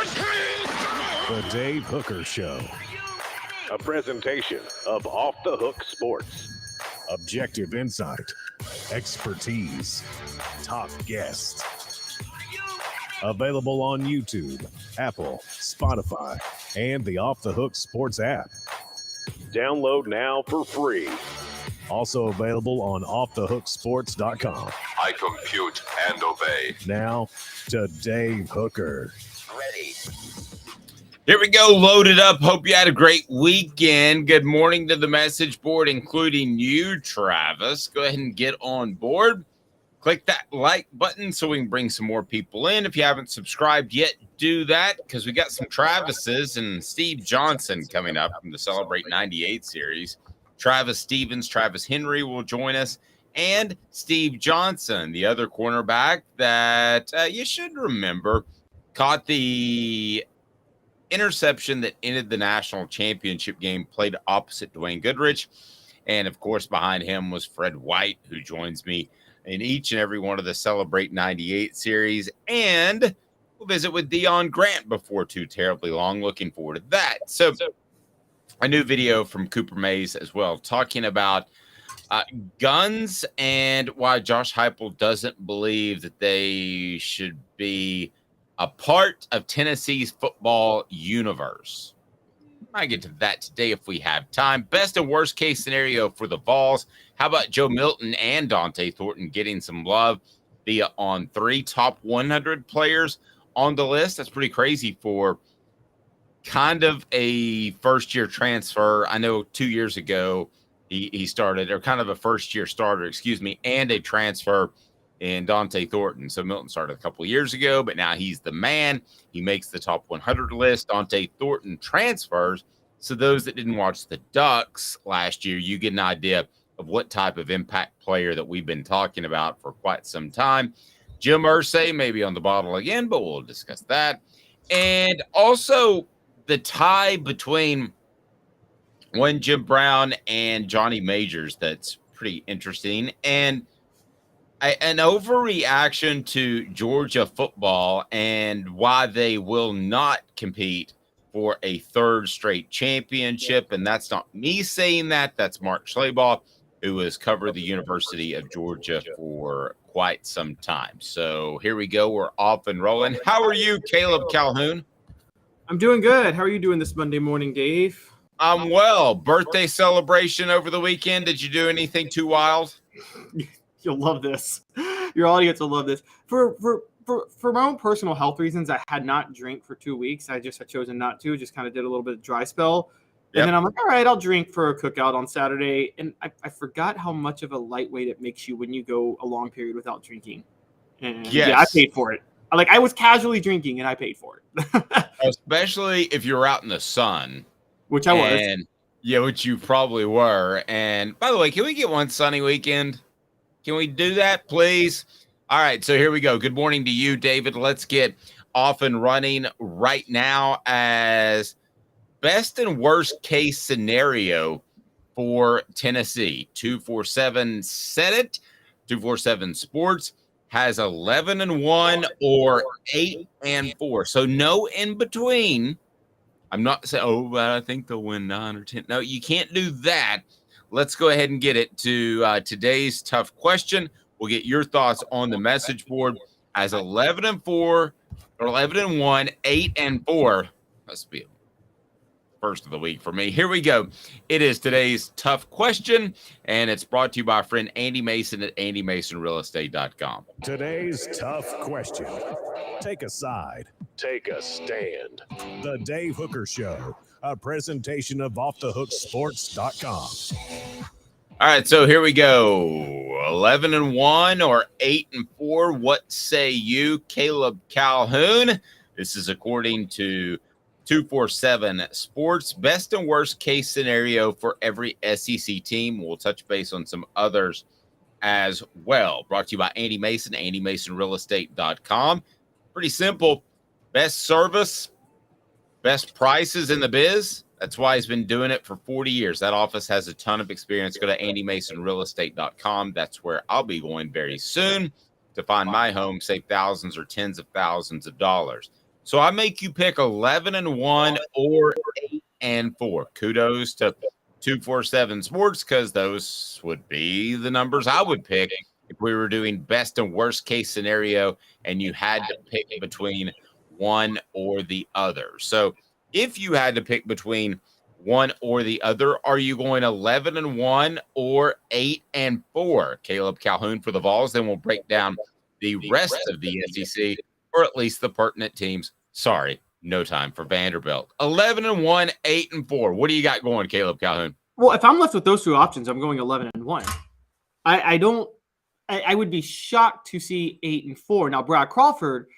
The Dave Hooker Show. A presentation of Off the Hook Sports. Objective insight, expertise, top guests. Available on YouTube, Apple, Spotify, and the Off the Hook Sports app. Download now for free. Also available on offthehooksports.com. I compute and obey. Now to Dave Hooker. Ready. Here we go, loaded up. Hope you had a great weekend. Good morning to the message board, including you, Travis. Go ahead and get on board. Click that like button so we can bring some more people in. If you haven't subscribed yet, do that because we got some Travises and Steve Johnson coming up from the Celebrate 98 series. Travis Stevens, Travis Henry will join us, and Steve Johnson, the other cornerback that you should remember, caught the interception that ended the national championship game, played opposite Dwayne Goodrich. And, of course, behind him was Fred White, who joins me in each and every one of the Celebrate 98 series. And we'll visit with Dion Grant before too terribly long. Looking forward to that. So a new video from Cooper Mays as well, talking about guns and why Josh Heupel doesn't believe that they should be a part of Tennessee's football universe. I get to that today if we have time. Best and worst case scenario for the Vols. How about Joe Milton and Dante Thornton getting some love via on 3 top 100 players on the list? That's pretty crazy for kind of a first-year transfer. I know 2 years ago he started, or kind of a first-year starter, and a transfer in Dante Thornton. So Milton started a couple of years ago, but now he's the man. He makes the top 100 list. Dante Thornton transfers. So those that didn't watch the Ducks last year, you get an idea of what type of impact player that we've been talking about for quite some time. Jim Irsay may be on the bottle again, but we'll discuss that. And also the tie between Jim Brown and Johnny Majors that's pretty interesting. And an overreaction to Georgia football and why they will not compete for a third straight championship. And that's not me saying that. That's Mark Schlabach, who has covered the University of Georgia for quite some time. So here we go. We're off and rolling. How are you, Caleb Calhoun? I'm doing good. How are you doing this Monday morning, Dave? I'm well. Birthday celebration over the weekend. Did you do anything too wild? You'll love this. Your audience will love this. For my own personal health reasons, I had not drank for 2 weeks. I just had chosen not to. Just kind of did a little bit of dry spell. And then I'm like, all right, I'll drink for a cookout on Saturday. And I forgot how much of a lightweight it makes you when you go a long period without drinking. And yeah, I paid for it. I was casually drinking and I paid for it. Especially if you're out in the sun. Which I was. Yeah, which you probably were. And by the way, can we get one sunny weekend? Can we do that, please? All right, so here we go. Good morning to you, David. Let's get off and running right now as best and worst case scenario for Tennessee. 247 said it. 247 Sports has 11-1 or 8-4. So no in between. I'm not saying, but I think they'll win 9 or 10. No, you can't do that. Let's go ahead and get it to today's tough question. We'll get your thoughts on the message board as 11-4 or 11-1, 8-4. Must be first of the week for me. Here we go. It is today's tough question, and it's brought to you by our friend Andy Mason at andymasonrealestate.com. Today's tough question. Take a side. Take a stand. The Dave Hooker Show. A presentation of offthehooksports.com. All right, so here we go. 11-1 or 8-4. What say you, Caleb Calhoun? This is according to 247 Sports. Best and worst case scenario for every SEC team. We'll touch base on some others as well. Brought to you by Andy Mason, andymasonrealestate.com. Pretty simple. Best service, best prices in the biz. That's why he's been doing it for 40 years. That office has a ton of experience. Go to andymasonrealestate.com. That's where I'll be going very soon to find my home, save thousands or tens of thousands of dollars. So I make you pick 11-1 or 8-4. Kudos to 247 Sports, because those would be the numbers I would pick if we were doing best and worst case scenario and you had to pick between one or the other. So if you had to pick between one or the other, are you going 11-1 or 8-4? Caleb Calhoun for the Vols. Then we'll break down the rest of the SEC, or at least the pertinent teams. Sorry, no time for Vanderbilt. 11-1, 8-4. What do you got going, Caleb Calhoun? Well, if I'm left with those two options, I'm going 11-1. I would be shocked to see 8-4. Now, Brad Crawford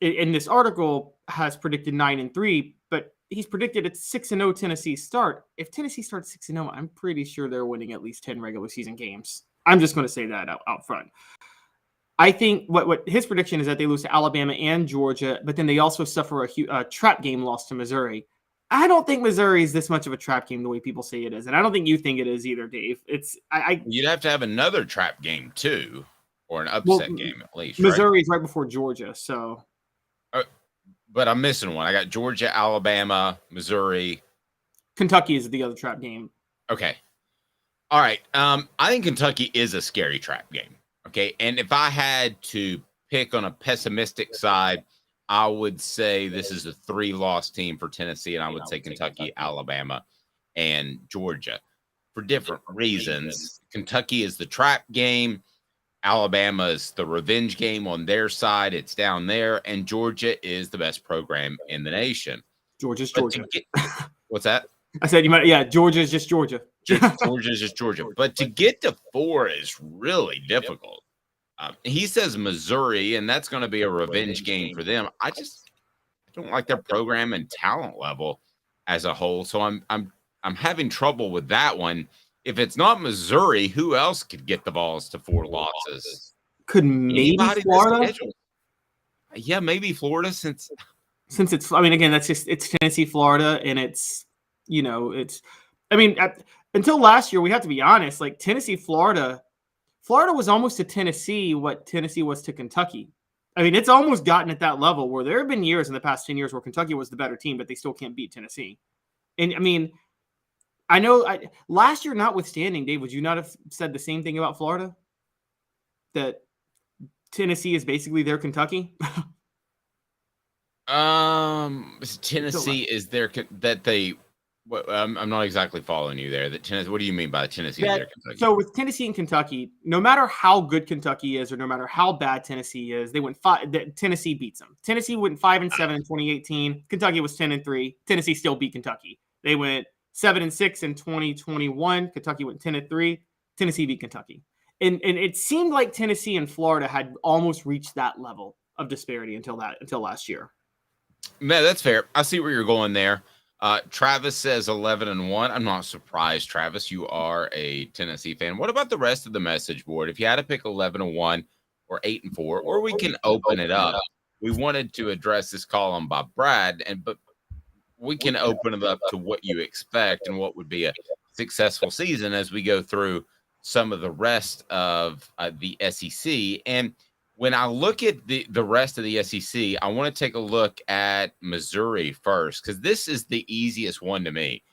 in this article has predicted 9-3, but he's predicted a 6-0 Tennessee start. If Tennessee starts 6-0, I'm pretty sure they're winning at least 10 regular season games. I'm just going to say that out front. I think what his prediction is that they lose to Alabama and Georgia, but then they also suffer a trap game loss to Missouri. I don't think Missouri is this much of a trap game the way people say it is, and I don't think you think it is either, Dave. You'd have to have another trap game too, or an upset game at least. Missouri's right before Georgia, so. But I'm missing one. I got Georgia, Alabama, Missouri. Kentucky is the other trap game. Okay. All right. I think Kentucky is a scary trap game. Okay. And if I had to pick on a pessimistic side, I would say this is a 3-loss team for Tennessee, and I would say Kentucky, Alabama, and Georgia for different reasons. Kentucky is the trap game. Alabama is the revenge game on their side. It's down there. And Georgia is the best program in the nation. Georgia's Georgia. What's that? I said, Georgia's just Georgia. Georgia's just Georgia. But to get to 4 is really difficult. He says Missouri, and that's going to be a revenge game for them. I don't like their program and talent level as a whole. So I'm having trouble with that one. If it's not Missouri, who else could get the Vols to 4 losses? Could maybe Florida? Yeah, maybe Florida since it's. I mean, again, it's Tennessee, Florida, and it's until last year, we have to be honest. Like Tennessee, Florida was almost to Tennessee what Tennessee was to Kentucky. I mean, it's almost gotten at that level where there have been years in the past 10 years where Kentucky was the better team, but they still can't beat Tennessee. And I mean. I know last year notwithstanding, Dave, would you not have said the same thing about Florida? That Tennessee is basically their Kentucky? Tennessee is their that they I'm not exactly following you there. That Tennessee, what do you mean by Tennessee is their Kentucky? So with Tennessee and Kentucky, no matter how good Kentucky is or no matter how bad Tennessee is, they went 5. Tennessee beats them. Tennessee went 5-7 in 2018. Kentucky was 10-3. Tennessee still beat Kentucky. They went 7-6 in 2021. Kentucky went 10-3. Tennessee beat Kentucky. And it seemed like Tennessee and Florida had almost reached that level of disparity until last year. No, that's fair. I see where you're going there. Travis says 11-1. I'm not surprised, Travis. You are a Tennessee fan. What about the rest of the message board? If you had to pick 11-1 or 8-4, or we can open it up. We wanted to address this column by Brad, but we can open it up to what you expect and what would be a successful season as we go through some of the rest of the SEC. And when I look at the rest of the SEC, I want to take a look at Missouri first, because this is the easiest one to me.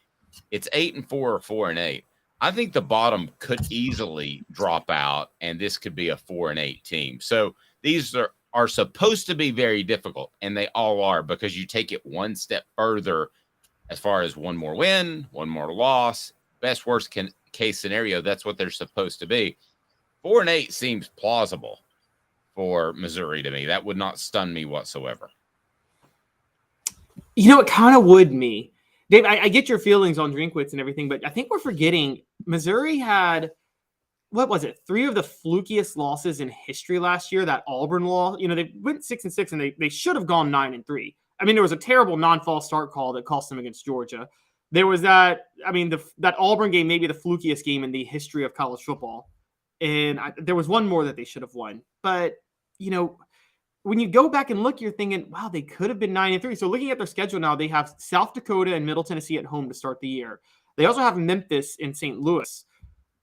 It's 8-4 or 4-8. I think the bottom could easily drop out, and this could be a 4-8 team. So these are supposed to be very difficult, and they all are, because you take it one step further as far as one more win, one more loss, best worst case scenario. That's what they're supposed to be. 4-8 seems plausible for Missouri to me. That would not stun me whatsoever. It kind of would me. Dave, I get your feelings on Drinkwitz and everything, but I think we're forgetting Missouri had, what was it, 3 of the flukiest losses in history last year, that Auburn loss. They went 6-6, and they should have gone 9-3. I mean, there was a terrible non-false start call that cost them against Georgia. There was that Auburn game, maybe the flukiest game in the history of college football. And there was one more that they should have won. But, when you go back and look, you're thinking, wow, they could have been 9-3. So looking at their schedule now, they have South Dakota and Middle Tennessee at home to start the year. They also have Memphis and St. Louis.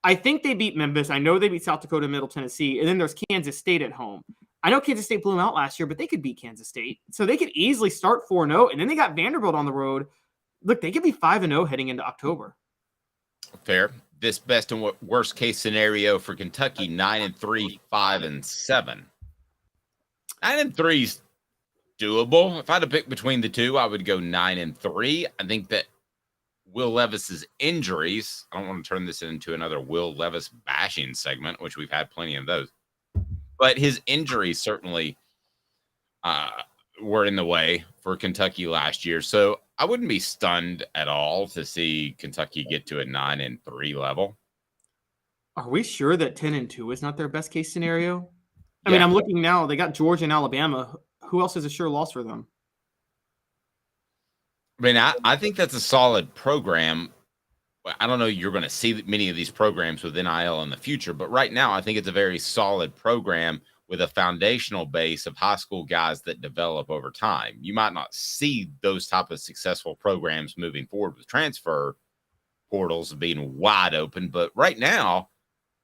I think they beat Memphis. I know they beat South Dakota and Middle Tennessee. And then there's Kansas State at home. I know Kansas State blew them out last year, but they could beat Kansas State. So they could easily start 4-0, and then they got Vanderbilt on the road. Look, they could be 5-0 heading into October. Fair. This best and worst case scenario for Kentucky: 9-3, 5-7. 9-3 is doable. If I had to pick between the two, I would go 9-3. I think that Will Levis's injuries, I don't want to turn this into another Will Levis bashing segment, which we've had plenty of those, but his injuries certainly were in the way for Kentucky last year. So I wouldn't be stunned at all to see Kentucky get to a 9-3 level. Are we sure that 10-2 is not their best case scenario? I mean, I'm looking now. They got Georgia and Alabama. Who else is a sure loss for them? I mean, I think that's a solid program. I don't know you're going to see many of these programs with NIL in the future, but right now I think it's a very solid program with a foundational base of high school guys that develop over time. You might not see those type of successful programs moving forward with transfer portals being wide open, but right now,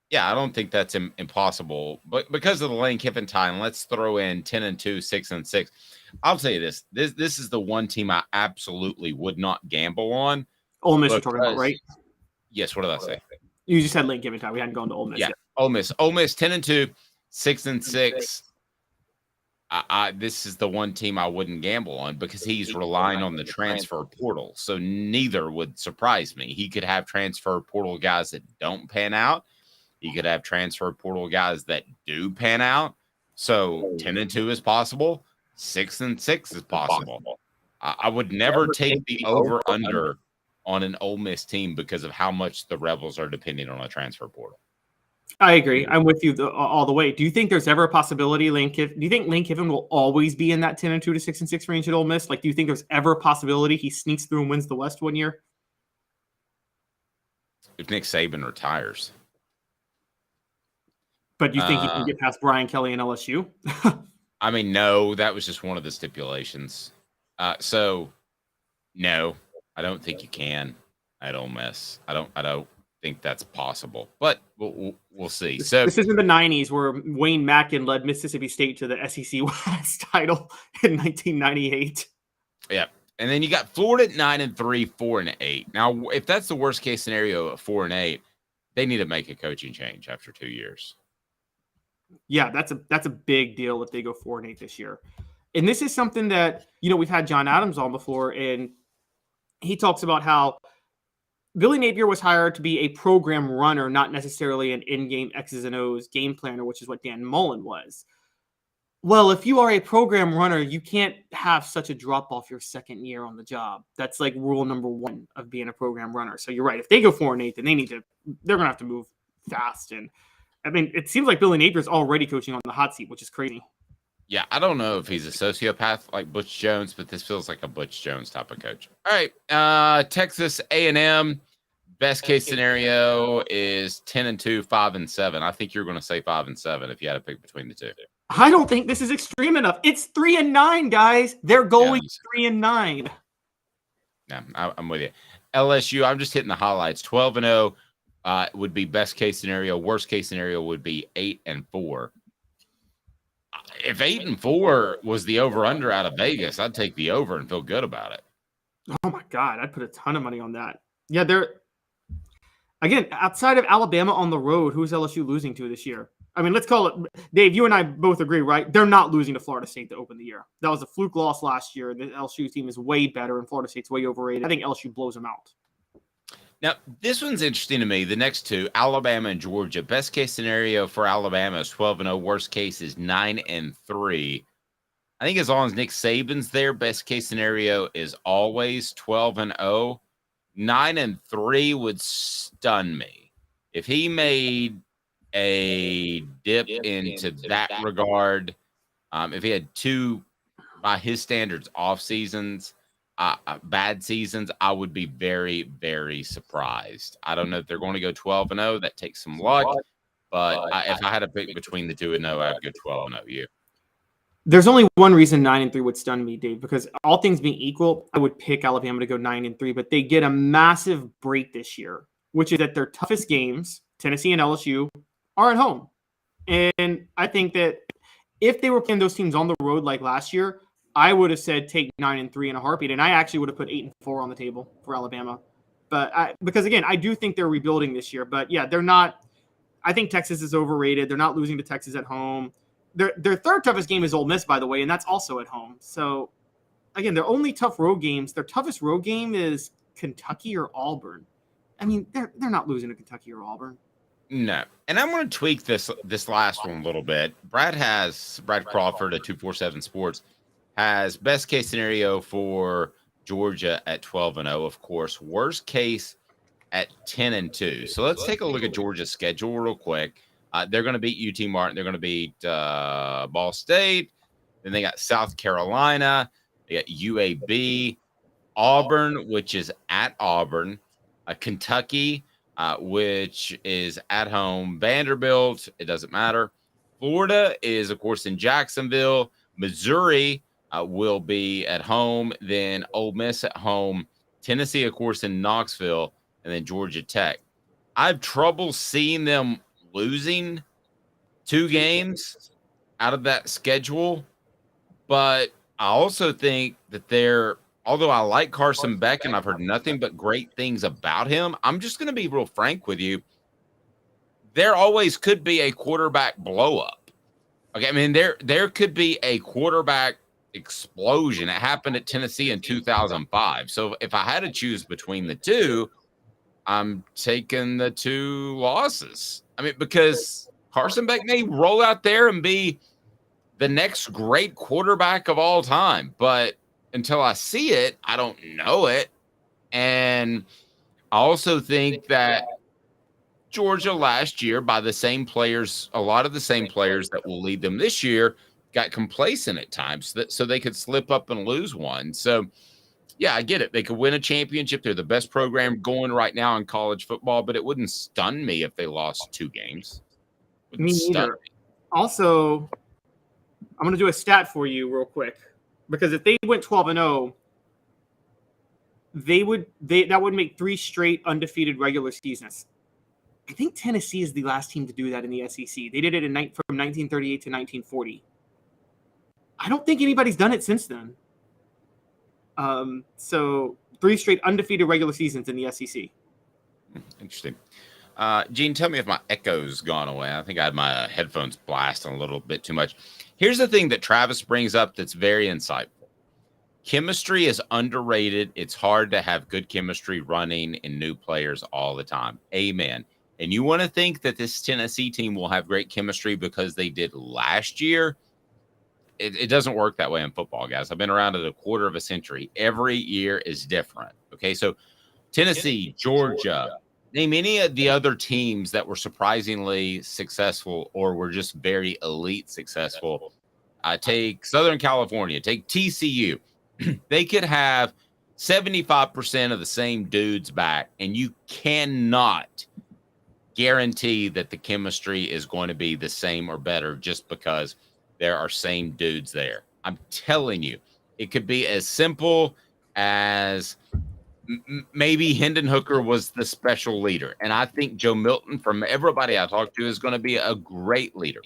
yeah, I don't think that's impossible. But because of the Lane Kiffin time, let's throw in 10-2, 6-6. I'll tell you this. This is the one team I absolutely would not gamble on. Ole Miss you're talking about, right? Yes, what did I say? You just had Lane Kiffin time. We hadn't gone to Ole Miss yet. Ole Miss. Ole Miss 10-2, 6-6. This is the one team I wouldn't gamble on because he's relying on the transfer portal. So neither would surprise me. He could have transfer portal guys that don't pan out. He could have transfer portal guys that do pan out. So 10-2 is possible. 6-6 is possible. I would never take the over-under on an Ole Miss team because of how much the Rebels are depending on a transfer portal. I agree. I'm with you all the way. Do you think there's ever a possibility do you think Lane Kiffin will always be in that 10-2 to 6-6 range at Ole Miss? Like, do you think there's ever a possibility he sneaks through and wins the West one year? If Nick Saban retires. But you think he can get past Brian Kelly and LSU? I mean, no, that was just one of the stipulations. So, no, I don't think you can at Ole Miss. I don't think that's possible, but we'll see. So this isn't the 90s where Wayne Mackin led Mississippi State to the SEC West title in 1998. Yeah. And then you got Florida at 9-3, 4-8. Now, if that's the worst case scenario at 4-8, they need to make a coaching change after 2 years. Yeah, that's a big deal if they go 4-8 this year. And this is something that, we've had John Adams on before, and he talks about how Billy Napier was hired to be a program runner, not necessarily an in-game X's and O's game planner, which is what Dan Mullen was. Well, if you are a program runner, you can't have such a drop-off your second year on the job. That's like rule number one of being a program runner. So you're right. If they go 4-8, then they're going to have to move fast. And I mean, it seems like Billy Napier's already coaching on the hot seat, which is crazy. Yeah, I don't know if he's a sociopath like Butch Jones, but this feels like a Butch Jones type of coach. All right, Texas A&M, best case scenario is 10-2, 5-7. I think you're going to say 5-7 if you had to pick between the two. I don't think this is extreme enough. It's 3-9, guys. They're going 3-9. Yeah, I'm with you. LSU, I'm just hitting the highlights. 12-0 would be best case scenario. Worst case scenario would be 8-4. If 8-4 was the over-under out of Vegas, I'd take the over and feel good about it. Oh, my God. I'd put a ton of money on that. Yeah, again, outside of Alabama on the road, who's LSU losing to this year? I mean, let's call it – Dave, you and I both agree, right? They're not losing to Florida State to open the year. That was a fluke loss last year. The LSU team is way better, and Florida State's way overrated. I think LSU blows them out. Now, this one's interesting to me. The next two, Alabama and Georgia. Best case scenario for Alabama is 12-0. Worst case is 9-3. I think as long as Nick Saban's there, best case scenario is always 12-0. 9-3 would stun me. If he made a dip into that regard, if he had two, by his standards, off seasons, bad seasons, I would be very, very surprised. I don't know if they're going to go 12-0. That takes some luck. But if I had to pick between the 2-0, I'd go 12-0. You? There's only one reason 9-3 would stun me, Dave, because all things being equal, I would pick Alabama to go 9-3. But they get a massive break this year, which is that their toughest games, Tennessee and LSU, are at home. And I think that if they were playing those teams on the road like last year, I would have said take 9-3 in a heartbeat, and I actually would have put 8-4 on the table for Alabama. But because again, I do think they're rebuilding this year. But yeah, they're not. I think Texas is overrated. They're not losing to Texas at home. Their third toughest game is Ole Miss, by the way, and that's also at home. So again, their only tough road games. Their toughest road game is Kentucky or Auburn. I mean, they're not losing to Kentucky or Auburn. No. And I'm going to tweak this last one a little bit. Brad Crawford at 247 Sports has best case scenario for Georgia at 12-0, of course. Worst case at 10-2. So let's take a look at Georgia's schedule real quick. They're going to beat UT Martin. They're going to beat Ball State. Then they got South Carolina. They got UAB, Auburn, which is at Auburn, Kentucky, which is at home, Vanderbilt, it doesn't matter. Florida is, of course, in Jacksonville. Missouri will be at home, then Ole Miss at home, Tennessee, of course, in Knoxville, and then Georgia Tech. I have trouble seeing them losing 2 games out of that schedule, but I also think that although I like Carson Beck and I've heard nothing but great things about him, I'm just going to be real frank with you. There always could be a quarterback blow up. Okay, I mean, there could be a quarterback explosion. It happened at Tennessee in 2005. So if I had to choose between the two, I'm taking the 2 losses. I mean, because Carson Beck may roll out there and be the next great quarterback of all time, but until I see it, I don't know it. And I also think that Georgia last year, by the same players, a lot of the same players that will lead them this year, got complacent at times so they could slip up and lose one. So, yeah, I get it. They could win a championship. They're the best program going right now in college football, but it wouldn't stun me if they lost 2 games. Me neither. Also, I'm going to do a stat for you real quick, because if they went 12-0, that would make 3 straight undefeated regular seasons. I think Tennessee is the last team to do that in the SEC. They did it from 1938 to 1940. I don't think anybody's done it since then. So 3 straight undefeated regular seasons in the SEC. Interesting. Gene, tell me if my echo's gone away. I think I had my headphones blasting a little bit too much. Here's the thing that Travis brings up that's very insightful. Chemistry is underrated. It's hard to have good chemistry running in new players all the time. Amen. And you want to think that this Tennessee team will have great chemistry because they did last year? It doesn't work that way in football, guys. I've been around it a quarter of a century. Every year is different. Okay, so Tennessee, Georgia, name any of the other teams that were surprisingly successful or were just very elite successful. Take Southern California, take TCU. They could have 75% of the same dudes back, and you cannot guarantee that the chemistry is going to be the same or better just because there are same dudes there. I'm telling you, it could be as simple as maybe Hendon Hooker was the special leader. And I think Joe Milton, from everybody I talked to, is going to be a great leader.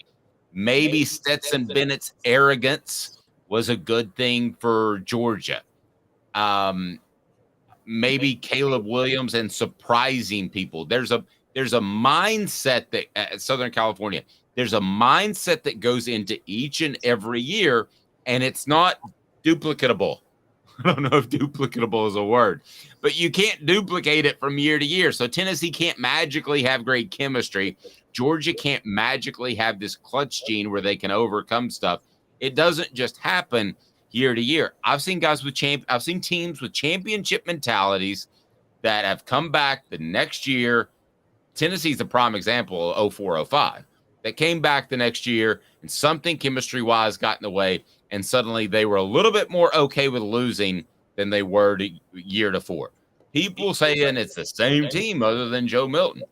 Maybe Stetson Bennett's arrogance was a good thing for Georgia. Maybe Caleb Williams and surprising people. There's a mindset that at Southern California, there's a mindset that goes into each and every year, and it's not duplicatable. I don't know if duplicatable is a word, but you can't duplicate it from year to year. So Tennessee can't magically have great chemistry. Georgia can't magically have this clutch gene where they can overcome stuff. It doesn't just happen year to year. I've seen teams with championship mentalities that have come back the next year. Tennessee's a prime example of 04-05. That came back the next year and something chemistry-wise got in the way, and suddenly they were a little bit more okay with losing than they were year to 4. People saying it's the same team other than Joe Milton.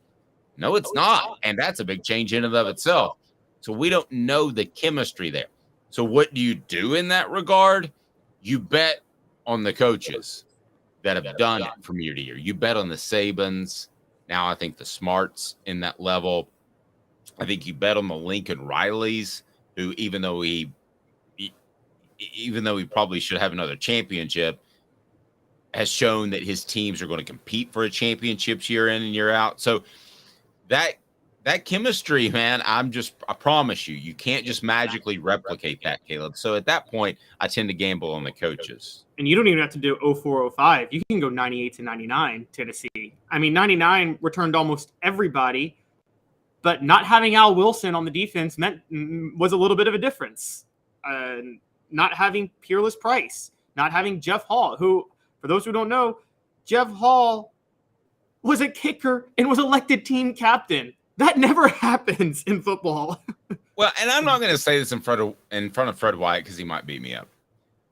No, it's not, and that's a big change in and of itself. So we don't know the chemistry there. So what do you do in that regard? You bet on the coaches that have done it from year to year. You bet on the Sabans. Now I think the Smarts in that level. I think you bet on the Lincoln Rileys who even though he probably should have another championship, has shown that his teams are going to compete for a championships year in and year out. So that chemistry, man, I promise you can't just magically replicate that, Caleb. So at that point, I tend to gamble on the coaches. And you don't even have to do 04-05. You can go 98 to 99, Tennessee. I mean, 99 returned almost everybody, but not having Al Wilson on the defense was a little bit of a difference. Not having Peerless Price, not having Jeff Hall, who, for those who don't know, Jeff Hall was a kicker and was elected team captain. That never happens in football. Well, and I'm not going to say this in front of Fred White because he might beat me up.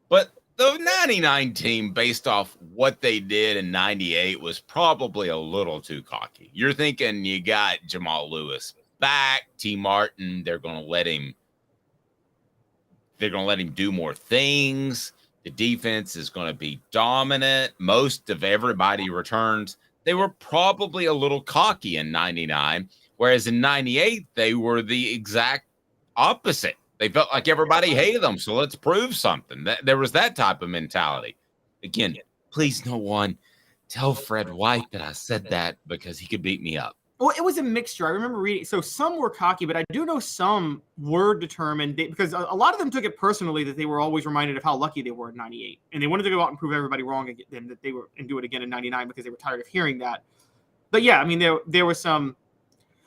But the 99 team, based off what they did in 98, was probably a little too cocky. You're thinking you got Jamal Lewis back, T. Martin, they're going to let him do more things. The defense is going to be dominant. Most of everybody returns. They were probably a little cocky in 99, whereas in 98, they were the exact opposite. They felt like everybody hated them, so let's prove something. There was that type of mentality. Again, please no one tell Fred White that I said that because he could beat me up. Well, it was a mixture. I remember reading. So some were cocky, but I do know some were determined because a lot of them took it personally that they were always reminded of how lucky they were in 98. And they wanted to go out and prove everybody wrong again, that they were and do it again in 99 because they were tired of hearing that. But yeah, I mean, there was some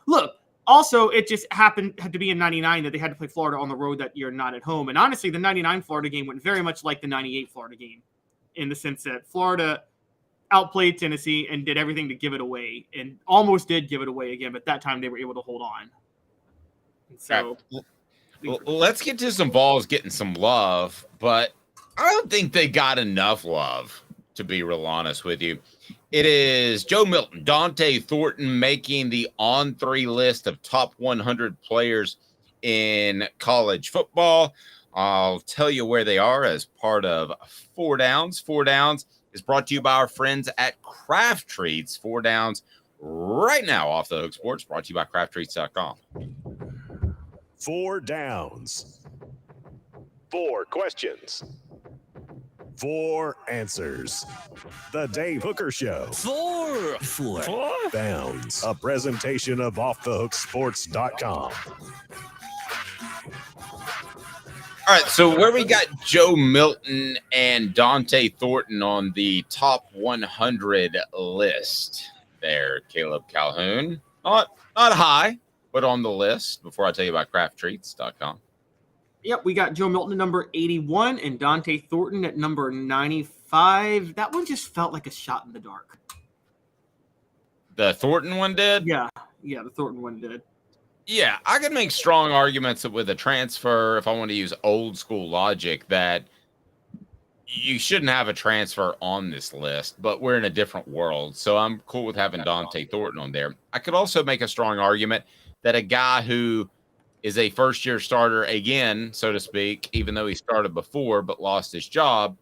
look. Also, it just had to be in 99 that they had to play Florida on the road that year, not at home. And honestly, the 99 Florida game went very much like the 98 Florida game in the sense that Florida outplayed Tennessee and did everything to give it away and almost did give it away again. But that time they were able to hold on. And so well, let's get to some Vols getting some love, but I don't think they got enough love, to be real honest with you. It is Joe Milton, Dante Thornton making the on-3 list of top 100 players in college football. I'll tell you where they are as part of 4 Downs. 4 Downs is brought to you by our friends at Craft Treats. 4 Downs right now off the Hook Sports, brought to you by crafttreats.com. 4 Downs. 4 questions. 4 answers. The Dave Hooker Show. 4 Downs. A presentation of offthehooksports.com. All right, so where we got Joe Milton and Dante Thornton on the top 100 list there, Caleb Calhoun. Not high, but on the list before I tell you about crafttreats.com. Yep, we got Joe Milton at number 81 and Dante Thornton at number 95. That one just felt like a shot in the dark. The Thornton one did? Yeah, the Thornton one did. Yeah, I could make strong arguments with a transfer, if I want to use old school logic, that you shouldn't have a transfer on this list, but we're in a different world. So I'm cool with having Dante Thornton on there. I could also make a strong argument that a guy who is a first-year starter again, so to speak, even though he started before but lost his job,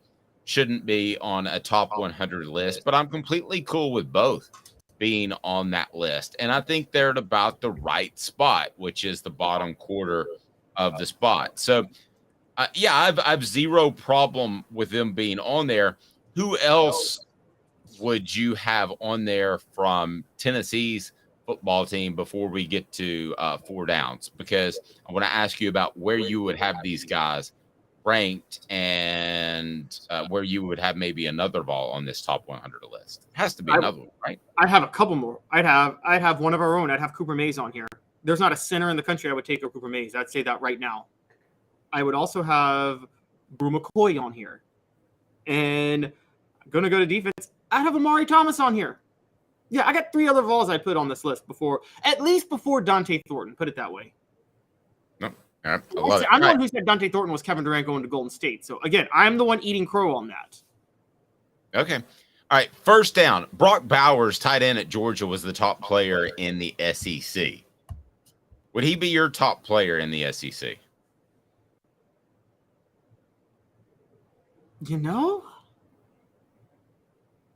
shouldn't be on a top 100 list. But I'm completely cool with both being on that list. And I think they're at about the right spot, which is the bottom quarter of the spot. So, I've zero problem with them being on there. Who else would you have on there from Tennessee's football team before we get to 4 Downs? Because I want to ask you about where you would have these guys ranked and where you would have maybe another Vol on this top 100 list. It has to be another one, right? I'd have a couple more. I'd have one of our own. I'd have Cooper Mays on here. There's not a center in the country I would take over Cooper Mays. I'd say that right now. I would also have Brew McCoy on here. And I'm going to go to defense. I'd have Amari Thomas on here. Yeah, I got 3 other Vols I put on this list before Dante Thornton, put it that way. No, I love it. I'm the one who said Dante Thornton was Kevin Durant going to Golden State. So, again, I'm the one eating crow on that. Okay. All right, first down. Brock Bowers, tight end at Georgia, was the top player in the SEC. Would he be your top player in the SEC? You know,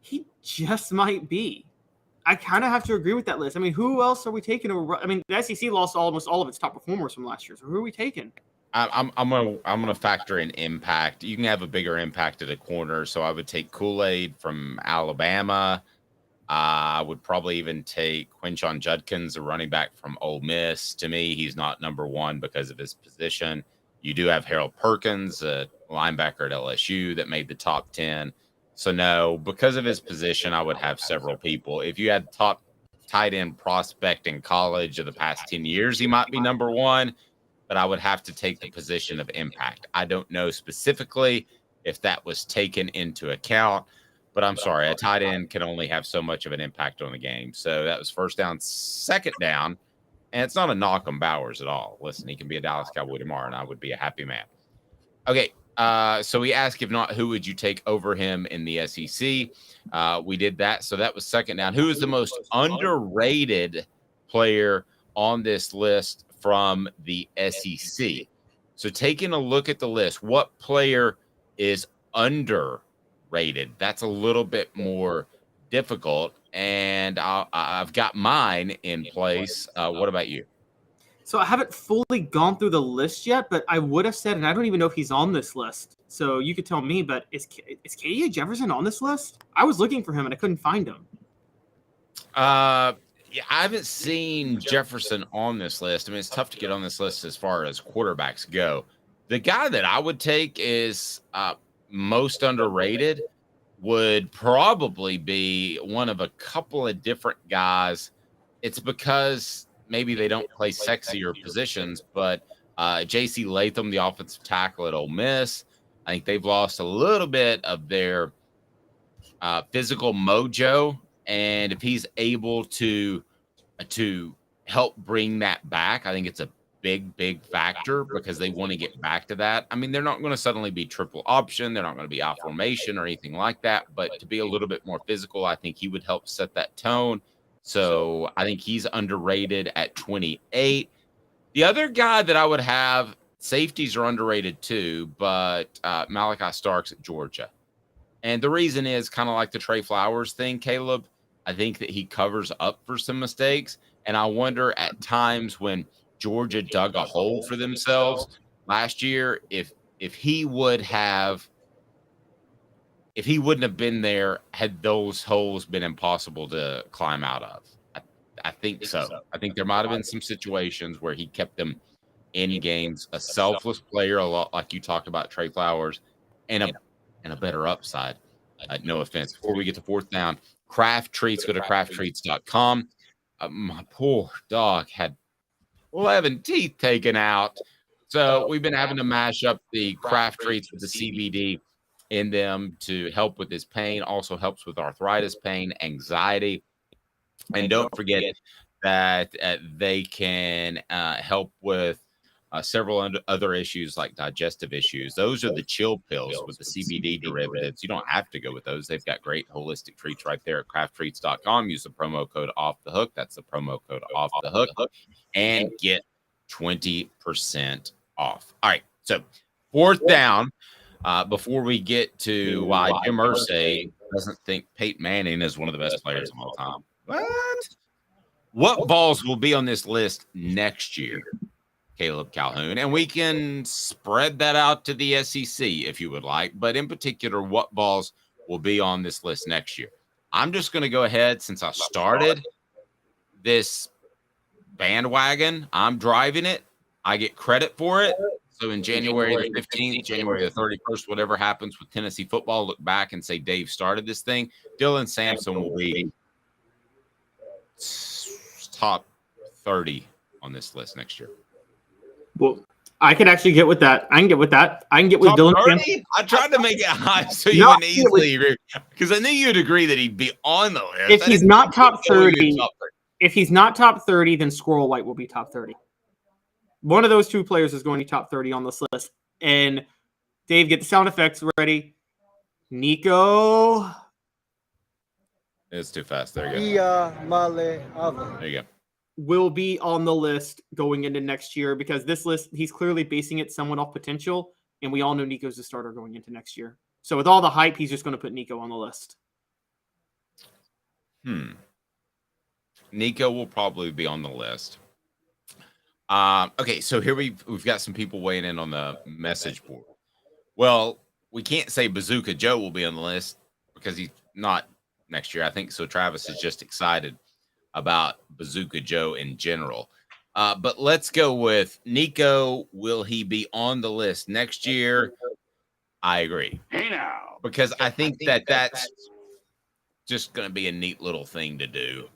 he just might be. I kind of have to agree with that list. I mean, who else are we taking over? I mean, the SEC lost almost all of its top performers from last year. So who are we taking? I'm gonna factor in impact. You can have a bigger impact at a corner, so I would take Kool-Aid from Alabama. I would probably even take Quinshon Judkins, a running back from Ole Miss. To me, he's not number one because of his position. You do have Harold Perkins, a linebacker at LSU that made the top 10. So no, because of his position, I would have several people. If you had top tight end prospect in college of the past 10 years, he might be number one, but I would have to take the position of impact. I don't know specifically if that was taken into account, but I'm sorry, a tight end can only have so much of an impact on the game. So that was first down, second down, and it's not a knock on Bowers at all. Listen, he can be a Dallas Cowboy tomorrow, and I would be a happy man. Okay, so we asked, if not, who would you take over him in the SEC? We did that, so that was second down. Who is the most underrated player on this list from the SEC? So taking a look at the list, what player is underrated? That's a little bit more difficult, and I've got mine in place. What about you? So I haven't fully gone through the list yet, but I would have said, and I don't even know if he's on this list. So you could tell me, but is KJ Jefferson on this list? I was looking for him and I couldn't find him. Yeah, I haven't seen Jefferson on this list. I mean, it's tough to get on this list as far as quarterbacks go. The guy that I would take is most underrated would probably be one of a couple of different guys. It's because maybe they don't play sexier positions, but J.C. Latham, the offensive tackle at Ole Miss, I think they've lost a little bit of their physical mojo. And if he's able to help bring that back, I think it's a big factor because they want to get back to that. I mean, they're not going to suddenly be triple option. They're not going to be out formation or anything like that. But to be a little bit more physical, I think he would help set that tone. So I think he's underrated at 28. The other guy that I would have, safeties are underrated too, but Malachi Starks at Georgia. And the reason is kind of like the Trey Flowers thing, Caleb. I think that he covers up for some mistakes. And I wonder at times when Georgia dug a hole for themselves last year, if he wouldn't have been there, had those holes been impossible to climb out of. I think so. I think there might have been some situations where he kept them in games, a selfless player, a lot like you talked about Trey Flowers, and a better upside. No offense. Before we get to fourth down, Craft Treats, go to crafttreats.com. My poor dog had 11 teeth taken out. So we've been having to mash up the Craft Treats with the CBD in them to help with his pain. Also helps with arthritis pain, anxiety. And don't forget that they can help with several other issues like digestive issues. Those are the chill pills with the CBD derivatives. You don't have to go with those. They've got great holistic treats right there at crafttreats.com. Use the promo code Off the Hook. That's the promo code Off the Hook, and get 20% off. All right. So fourth down, before we get to why Jim Irsay doesn't think Peyton Manning is one of the best players of all time. What Vols will be on this list next year, Caleb Calhoun? And we can spread that out to the SEC if you would like. But in particular, what Vols will be on this list next year? I'm just going to go ahead, since I started this bandwagon, I'm driving it. I get credit for it. So in January the 15th, January the 31st, whatever happens with Tennessee football, look back and say Dave started this thing. Dylan Sampson will be top 30 on this list next year. Well, I can actually get with that. I can get with that. I can get with Dylan Sampson. I tried to make it high so you would easily agree, because I knew you'd agree that he'd be on the list. If he's not top 30, if he's not top 30, then Squirrel White will be top 30. One of those two players is going to be top 30 on this list. And Dave, get the sound effects ready. Nico. It's too fast. There you go. There you go. Will be on the list going into next year, because this list, he's clearly basing it somewhat off potential, and we all know Nico's the starter going into next year. So with all the hype, he's just going to put Nico on the list. Nico will probably be on the list. Okay, so here we've got some people weighing in on the message board. Well, we can't say Bazooka Joe will be on the list because he's not next year. I think so. Travis is just excited about Bazooka Joe in general. But let's go with Nico. Will he be on the list next year? I agree. Hey now. Because I think that's just going to be a neat little thing to do,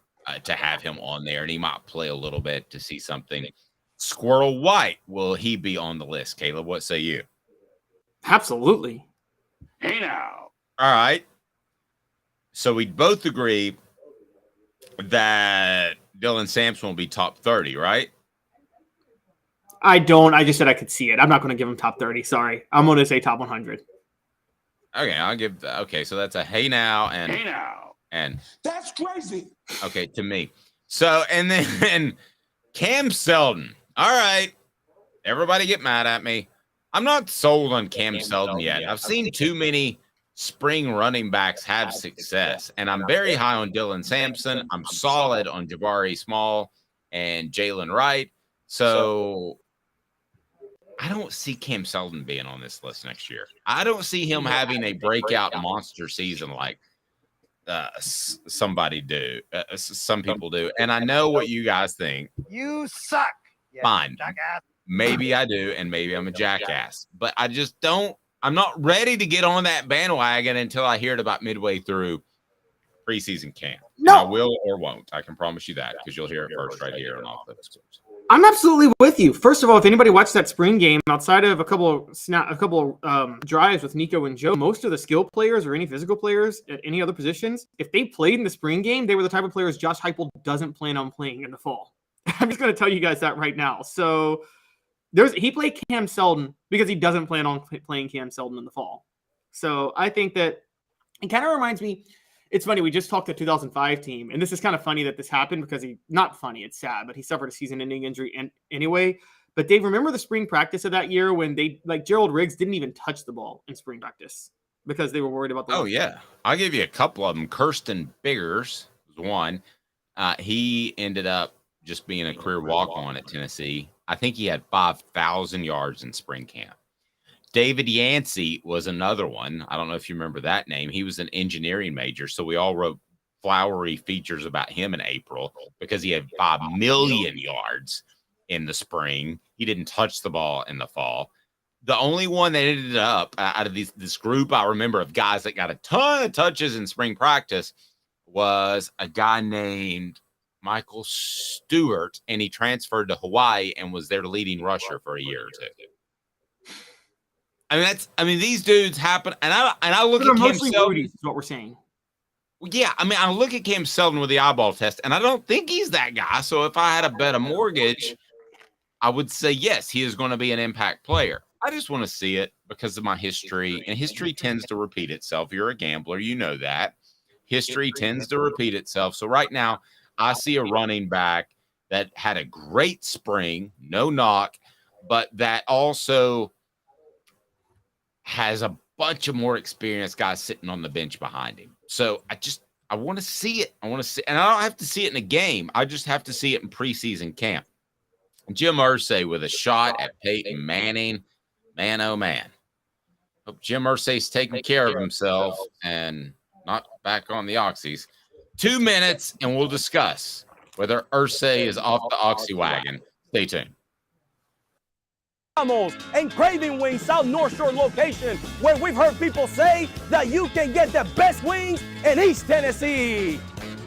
to have him on there, and he might play a little bit to see something. Squirrel White, will he be on the list, Caleb? What say you? Absolutely. Hey now. All right. So we both agree that Dylan Sampson will be top 30, right? I don't. I just said I could see it. I'm not going to give him top 30. Sorry. I'm going to say top 100. Okay, I'll give. Okay, so that's a hey now and Hey now. And that's crazy. Okay, to me. So and then Cam Seldon. All right, everybody get mad at me. I'm not sold on Cam Seldon yet. I've seen too many spring running backs have success, and I'm very high on Dylan Sampson. I'm solid on Jabari Small and Jalen Wright. So I don't see Cam Seldon being on this list next year. I don't see him having a breakout monster season like some people do. And I know what you guys think. You suck. Fine. Jackass. Maybe I do, and maybe I'm a jackass. But I just don't. I'm not ready to get on that bandwagon until I hear it about midway through preseason camp. No. And I will or won't. I can promise you that because you'll hear it first right here on Off the Scores. I'm absolutely with you. First of all, if anybody watched that spring game, outside of a couple drives with Nico and Joe, most of the skill players or any physical players at any other positions, if they played in the spring game, they were the type of players Josh Heupel doesn't plan on playing in the fall. I'm just going to tell you guys that right now. So he played Cam Seldon because he doesn't plan on playing Cam Seldon in the fall. So I think that it kind of reminds me. It's funny, we just talked the 2005 team, and this is kind of funny that this happened because not funny, it's sad, but he suffered a season-ending injury anyway. But Dave, remember the spring practice of that year when Gerald Riggs didn't even touch the ball in spring practice because they were worried about the Oh, yeah. I'll give you a couple of them. Kirsten Biggers was one. He ended up just being a career walk-on at Tennessee. I think he had 5,000 yards in spring camp. David Yancey was another one. I don't know if you remember that name. He was an engineering major, so we all wrote flowery features about him in April because he had 5 million yards in the spring. He didn't touch the ball in the fall. The only one that ended up out of this group I remember of guys that got a ton of touches in spring practice was a guy named Michael Stewart, and he transferred to Hawaii and was their leading rusher for a year or two. These dudes happen, and I look at Cam Seldon. Is what we're saying. Yeah, I look at Cam Seldon with the eyeball test, and I don't think he's that guy. So if I had to bet a mortgage, I would say yes, he is going to be an impact player. I just want to see it because of my history, and history tends to repeat itself. You're a gambler, you know that. History tends to repeat itself. So right now, I see a running back that had a great spring, no knock, but that also has a bunch of more experienced guys sitting on the bench behind him. So I want to see it. And I don't have to see it in a game. I just have to see it in preseason camp. Jim Irsay with a shot at Peyton Manning. Man, oh man. Hope Jim Irsay's taking care of himself and not back on the oxys. 2 minutes and we'll discuss whether Irsay is off the oxy wagon. Stay tuned. And Craving Wings South North Shore location, where we've heard people say that you can get the best wings in East Tennessee.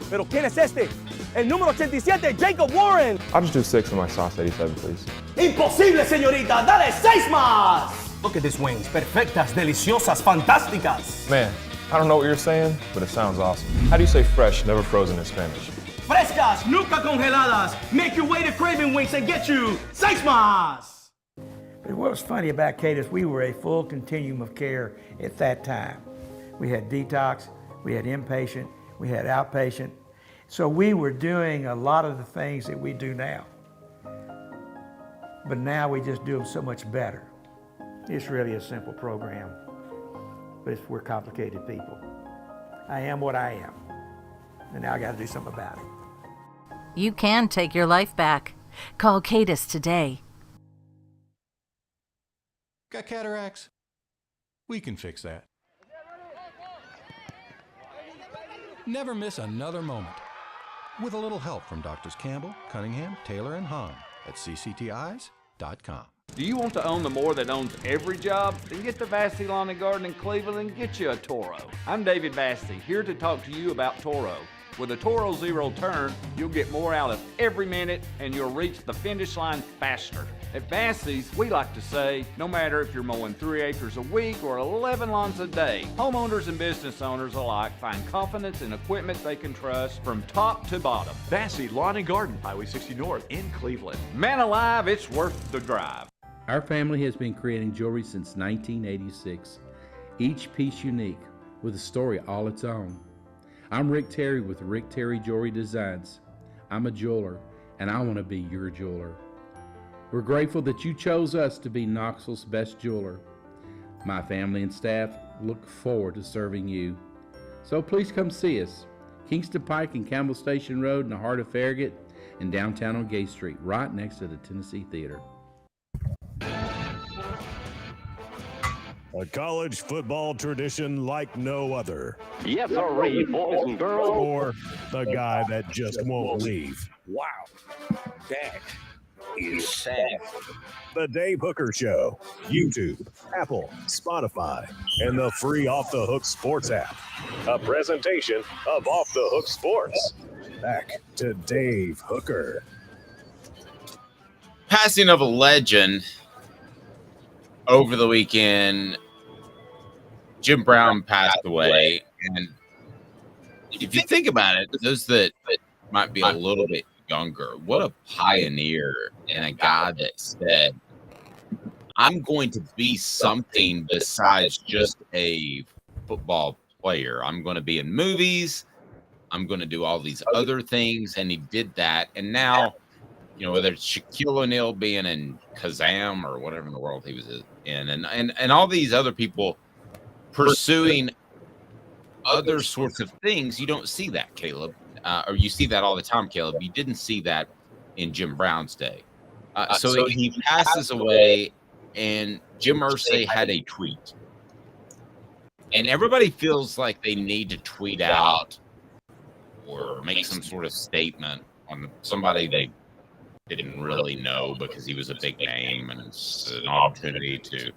Pero ¿quién es este? El número 87, Jacob Warren. I'll just do 6 of my sauce 87, please. Imposible, señorita. Dale 6 más. Look at these wings. Perfectas, deliciosas, fantásticas. Man, I don't know what you're saying, but it sounds awesome. How do you say fresh, never frozen in Spanish? Frescas, nunca congeladas. Make your way to Craving Wings and get you 6 más. What was funny about Kate is we were a full continuum of care at that time. We had detox, we had inpatient, we had outpatient. So we were doing a lot of the things that we do now. But now we just do them so much better. It's really a simple program, but we're complicated people. I am what I am, and now I got to do something about it. You can take your life back. Call Cadis today. Got cataracts? We can fix that. Never miss another moment. With a little help from Doctors Campbell, Cunningham, Taylor, and Hahn at cctis.com. Do you want to own the more that owns every job? Then get to Vassey Lawn and Garden in Cleveland and get you a Toro. I'm David Vassey, here to talk to you about Toro. With a Toro Zero Turn, you'll get more out of every minute and you'll reach the finish line faster. At Vassey's, we like to say, no matter if you're mowing 3 acres a week or 11 lawns a day, homeowners and business owners alike find confidence in equipment they can trust from top to bottom. Vassey Lawn and Garden, Highway 60 North in Cleveland. Man alive, it's worth the drive. Our family has been creating jewelry since 1986, each piece unique with a story all its own. I'm Rick Terry with Rick Terry Jewelry Designs. I'm a jeweler, and I want to be your jeweler. We're grateful that you chose us to be Knoxville's best jeweler. My family and staff look forward to serving you. So please come see us. Kingston Pike and Campbell Station Road in the heart of Farragut and downtown on Gay Street, right next to the Tennessee Theater. A college football tradition like no other. Yes, sir, boys and girls. Or the guy that just won't leave. Wow, that is sad. The Dave Hooker Show. YouTube, Apple, Spotify, and the free Off the Hook Sports app. A presentation of Off the Hook Sports. Back to Dave Hooker. Passing of a legend over the weekend. Jim Brown passed away, and if you think about it, those that might be a little bit younger, what a pioneer and a guy that said, I'm going to be something besides just a football player. I'm going to be in movies. I'm going to do all these other things, and he did that. And now, you know, whether it's Shaquille O'Neal being in Kazam or whatever in the world he was in, and all these other people pursuing other sorts of things, you don't see that, Caleb. Or you see that all the time, Caleb. You didn't see that in Jim Brown's day. So he passes away, and Jim Irsay had a tweet. And everybody feels like they need to tweet out or make some sort of statement on somebody they didn't really know because he was a big name, and it's an opportunity to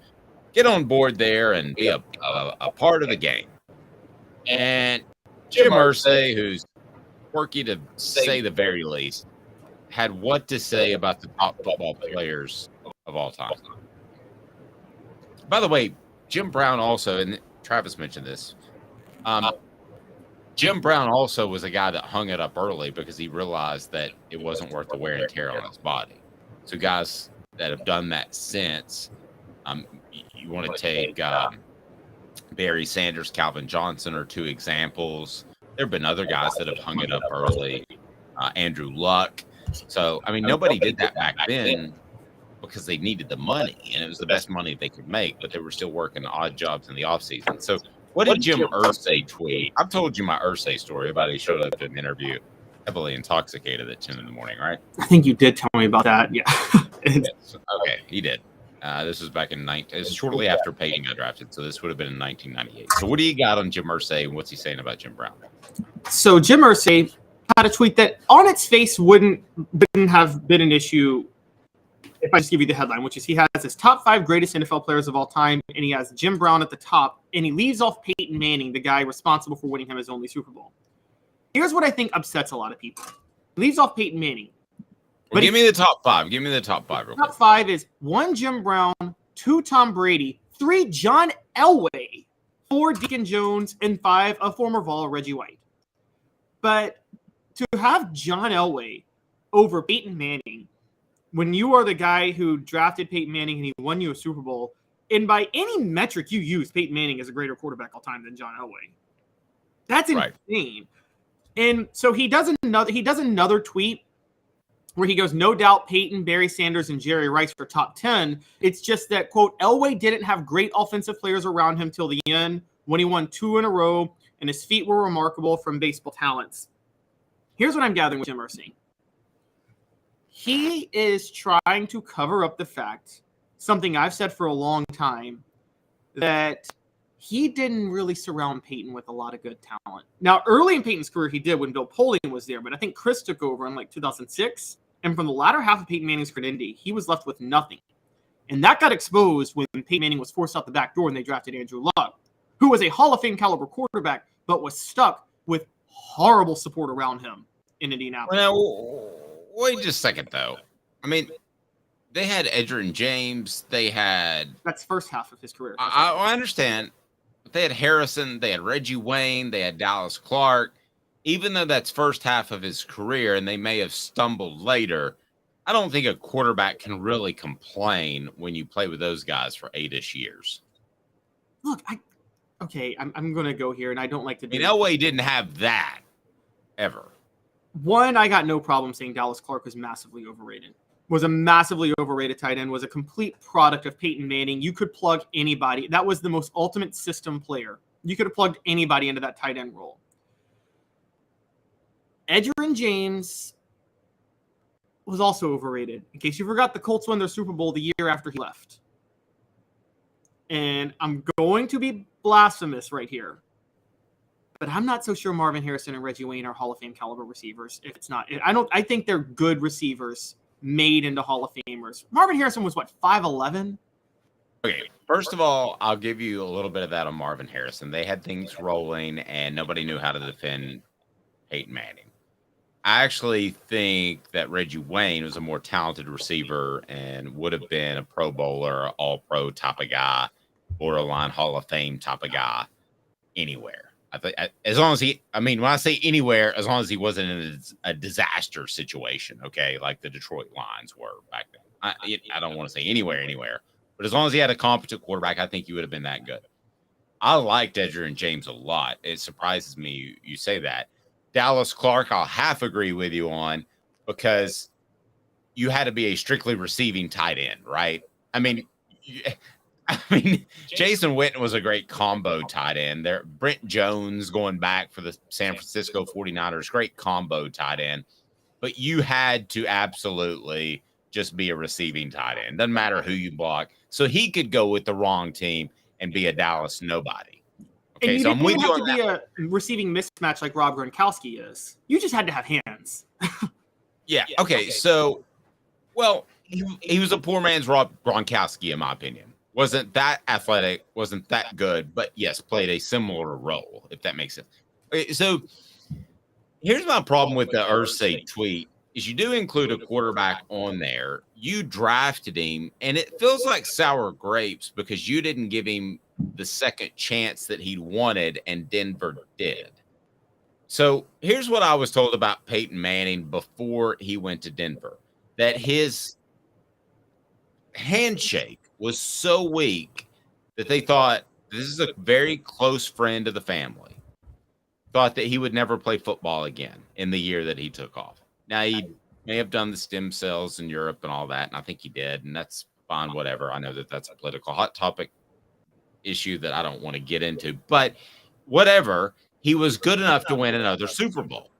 get on board there and be a part of the game. And Jim Irsay, who's quirky to say the very least, had what to say about the top football players of all time. By the way, Jim Brown also, and Travis mentioned this, Jim Brown also was a guy that hung it up early because he realized that it wasn't worth the wear and tear on his body. So guys that have done that since, you want to take Barry Sanders, Calvin Johnson are two examples. There have been other guys that have hung it up early. Andrew Luck. So, I mean, nobody did that back then because they needed the money, and it was the best money they could make, but they were still working odd jobs in the offseason. So what did Jim Irsay tweet? I've told you my Irsay story about he showed up to an interview heavily intoxicated at 10 in the morning, right? I think you did tell me about that. Yeah. Yes. Okay, he did. This was back in shortly after Peyton got drafted, so this would have been in 1998. So what do you got on Jim Irsay, and what's he saying about Jim Brown? So Jim Irsay had a tweet that on its face wouldn't have been an issue if I just give you the headline, which is he has his top 5 greatest NFL players of all time, and he has Jim Brown at the top, and he leaves off Peyton Manning, the guy responsible for winning him his only Super Bowl. Here's what I think upsets a lot of people. He leaves off Peyton Manning. Well, give me the top 5. Give me the top 5 real quick. Top 5 is 1 Jim Brown, 2 Tom Brady, 3 John Elway, 4 Deacon Jones, and 5 a former Vol, Reggie White. But to have John Elway over Peyton Manning, when you are the guy who drafted Peyton Manning and he won you a Super Bowl, and by any metric you use, Peyton Manning is a greater quarterback all time than John Elway. That's insane. Right. And so he does another tweet where he goes, no doubt Peyton, Barry Sanders, and Jerry Rice for top 10. It's just that, quote, Elway didn't have great offensive players around him till the end when he won 2 in a row, and his feet were remarkable from baseball talents. Here's what I'm gathering with Jim Irsay. he is trying to cover up the fact, something I've said for a long time, that he didn't really surround Peyton with a lot of good talent. Now, early in Peyton's career, he did when Bill Polian was there, but I think Chris took over in like 2006. And from the latter half of Peyton Manning's career in Indy, he was left with nothing. And that got exposed when Peyton Manning was forced out the back door and they drafted Andrew Luck, who was a Hall of Fame caliber quarterback, but was stuck with horrible support around him in Indianapolis. Well, wait just a second, though. I mean, they had Edgerrin James. They had... That's first half of his career. I understand. But they had Harrison. They had Reggie Wayne. They had Dallas Clark. Even though that's first half of his career and they may have stumbled later, I don't think a quarterback can really complain when you play with those guys for 8-ish years. Look, I'm going to go here, and I don't like to do it. Elway didn't have that ever. One, I got no problem saying Dallas Clark was massively overrated. Was a massively overrated tight end, was a complete product of Peyton Manning. You could plug anybody. That was the most ultimate system player. You could have plugged anybody into that tight end role. Edgerrin James was also overrated. In case you forgot, the Colts won their Super Bowl the year after he left. And I'm going to be blasphemous right here, but I'm not so sure Marvin Harrison and Reggie Wayne are Hall of Fame caliber receivers. If it's not, I think they're good receivers made into Hall of Famers. Marvin Harrison was what, 5'11"? Okay, first of all, I'll give you a little bit of that on Marvin Harrison. They had things rolling and nobody knew how to defend Peyton Manning. I actually think that Reggie Wayne was a more talented receiver and would have been a Pro Bowler, All-Pro type of guy, borderline Hall of Fame type of guy anywhere. I think as long as when I say anywhere, as long as he wasn't in a disaster situation, okay, like the Detroit Lions were back then. I don't want to say anywhere, but as long as he had a competent quarterback, I think he would have been that good. I liked Edgerrin James a lot. It surprises me you say that. Dallas Clark, I'll half agree with you on, because you had to be a strictly receiving tight end, right? I mean, Jason Witten was a great combo tight end. There, Brent Jones going back for the San Francisco 49ers, great combo tight end. But you had to absolutely just be a receiving tight end. Doesn't matter who you block. So he could go with the wrong team and be a Dallas nobody. Okay, and you so didn't even have to be a receiving mismatch like Rob Gronkowski is. You just had to have hands. Yeah. Okay. So, well, he was a poor man's Rob Gronkowski, in my opinion. Wasn't that athletic, wasn't that good, but yes, played a similar role, if that makes sense. Okay, so here's my problem with the Irsay tweet is you do include a quarterback on there. You drafted him, and it feels like sour grapes because you didn't give him the second chance that he wanted, and Denver did. So here's what I was told about Peyton Manning before he went to Denver, that his handshake was so weak that they thought this is a very close friend of the family. Thought that he would never play football again in the year that he took off. Now, he may have done the stem cells in Europe and all that, and I think he did, and that's fine, whatever. I know that that's a political hot topic issue that I don't want to get into, but whatever, he was good enough to win another Super Bowl.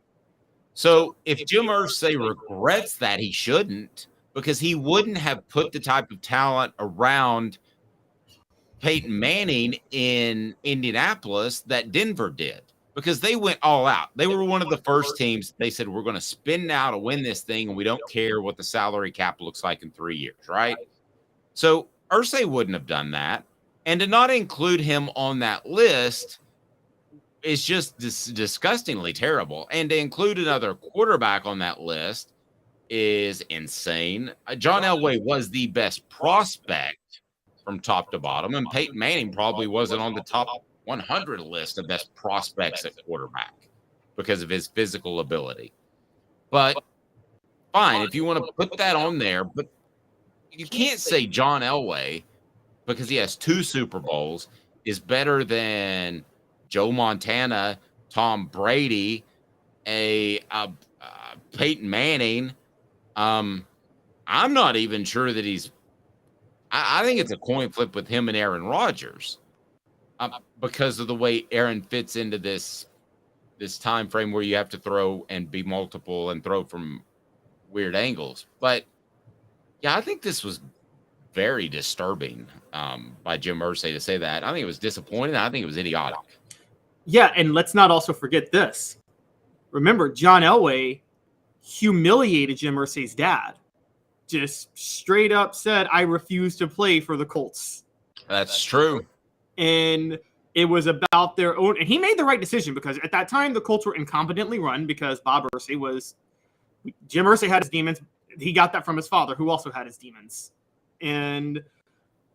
So if Jim Irsay regrets that, he shouldn't, because he wouldn't have put the type of talent around Peyton Manning in Indianapolis that Denver did, because they went all out. They were one of the first teams. They said, we're going to spend now to win this thing, and we don't care what the salary cap looks like in 3 years, right? So Irsay wouldn't have done that. And to not include him on that list is just disgustingly terrible. And to include another quarterback on that list is insane. John Elway was the best prospect from top to bottom, and Peyton Manning probably wasn't on the top 100 list of best prospects at quarterback because of his physical ability. But fine, if you want to put that on there, but you can't say John Elway, because he has 2 Super Bowls, is better than Joe Montana, Tom Brady, Peyton Manning. I'm not even sure that he's – I think it's a coin flip with him and Aaron Rodgers because of the way Aaron fits into this time frame where you have to throw and be multiple and throw from weird angles. But yeah, I think this was very disturbing by Jim Irsay to say that. I think it was disappointing. I think it was idiotic. Yeah, and let's not also forget this. Remember, John Elway humiliated Jim Irsay's dad. Just straight up said, I refuse to play for the Colts. That's true. And it was about their own. And he made the right decision because at that time, the Colts were incompetently run because Bob Irsay was. Jim Irsay had his demons. He got that from his father, who also had his demons. And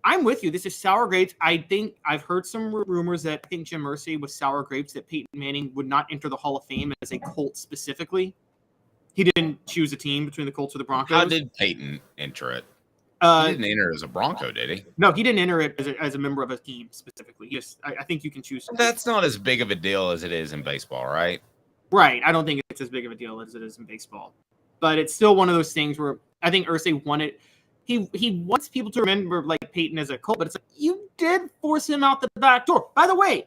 I'm with you. This is sour grapes. I think I've heard some rumors that I think Jim Irsay was sour grapes that Peyton Manning would not enter the Hall of Fame as a Colt specifically. He didn't choose a team between the Colts or the Broncos. How did Peyton enter it? He didn't enter as a Bronco, did he? No, he didn't enter it as a member of a team specifically. I think you can choose. That's not as big of a deal as it is in baseball, right? Right. I don't think it's as big of a deal as it is in baseball. But it's still one of those things where I think Irsay wanted. He wants people to remember like Peyton as a Colt, but it's like you did force him out the back door. By the way,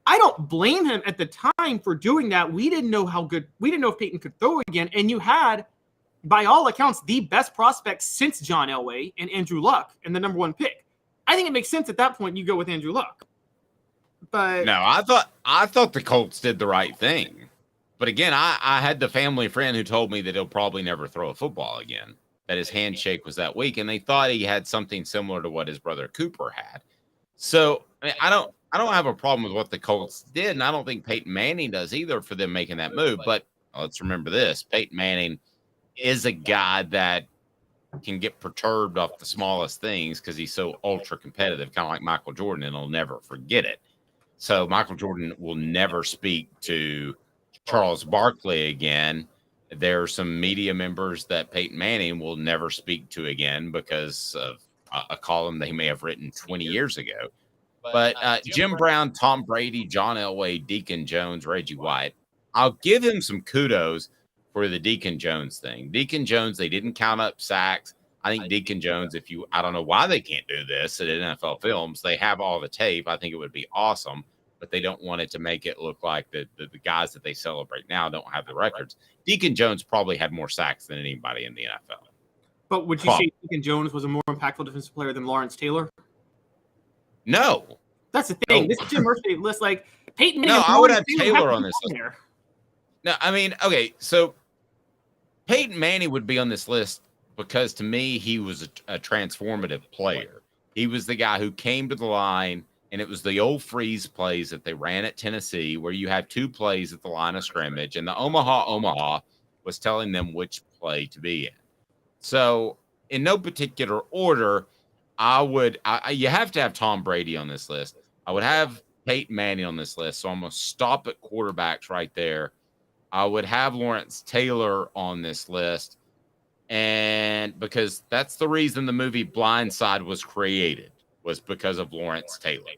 I don't blame him at the time for doing that. We didn't know if Peyton could throw again. And you had, by all accounts, the best prospect since John Elway and Andrew Luck and the number one pick. I think it makes sense at that point you go with Andrew Luck. But no, I thought the Colts did the right thing. But again, I had the family friend who told me that he'll probably never throw a football again, that his handshake was that weak, and they thought he had something similar to what his brother Cooper had. So I don't have a problem with what the Colts did, and I don't think Peyton Manning does either for them making that move. But let's remember this. Peyton Manning is a guy that can get perturbed off the smallest things because he's so ultra competitive, kind of like Michael Jordan, and he'll never forget it. So Michael Jordan will never speak to Charles Barkley again. There are some media members that Peyton Manning will never speak to again because of a column they may have written 20 years ago. But Jim Brown, Tom Brady, John Elway, Deacon Jones, Reggie White, I'll give him some kudos for the Deacon Jones thing. Deacon Jones, they didn't count up sacks. I think Deacon Jones, I don't know why they can't do this at NFL Films. They have all the tape. I think it would be awesome, but they don't want it to make it look like the guys that they celebrate now don't have the records. Deacon Jones probably had more sacks than anybody in the NFL. But would you say Deacon Jones was a more impactful defensive player than Lawrence Taylor? No. That's the thing. No. This Jim Irsay list, like Peyton Manning. No, I would have Taylor on this list. No, I mean, okay, so Peyton Manning would be on this list because to me, he was a transformative player. He was the guy who came to the line, and it was the old freeze plays that they ran at Tennessee where you have two plays at the line of scrimmage, and the Omaha was telling them which play to be in. So in no particular order, you have to have Tom Brady on this list. I would have Peyton Manning on this list, so I'm going to stop at quarterbacks right there. I would have Lawrence Taylor on this list, and because that's the reason the movie Blind Side was created, was because of Lawrence Taylor,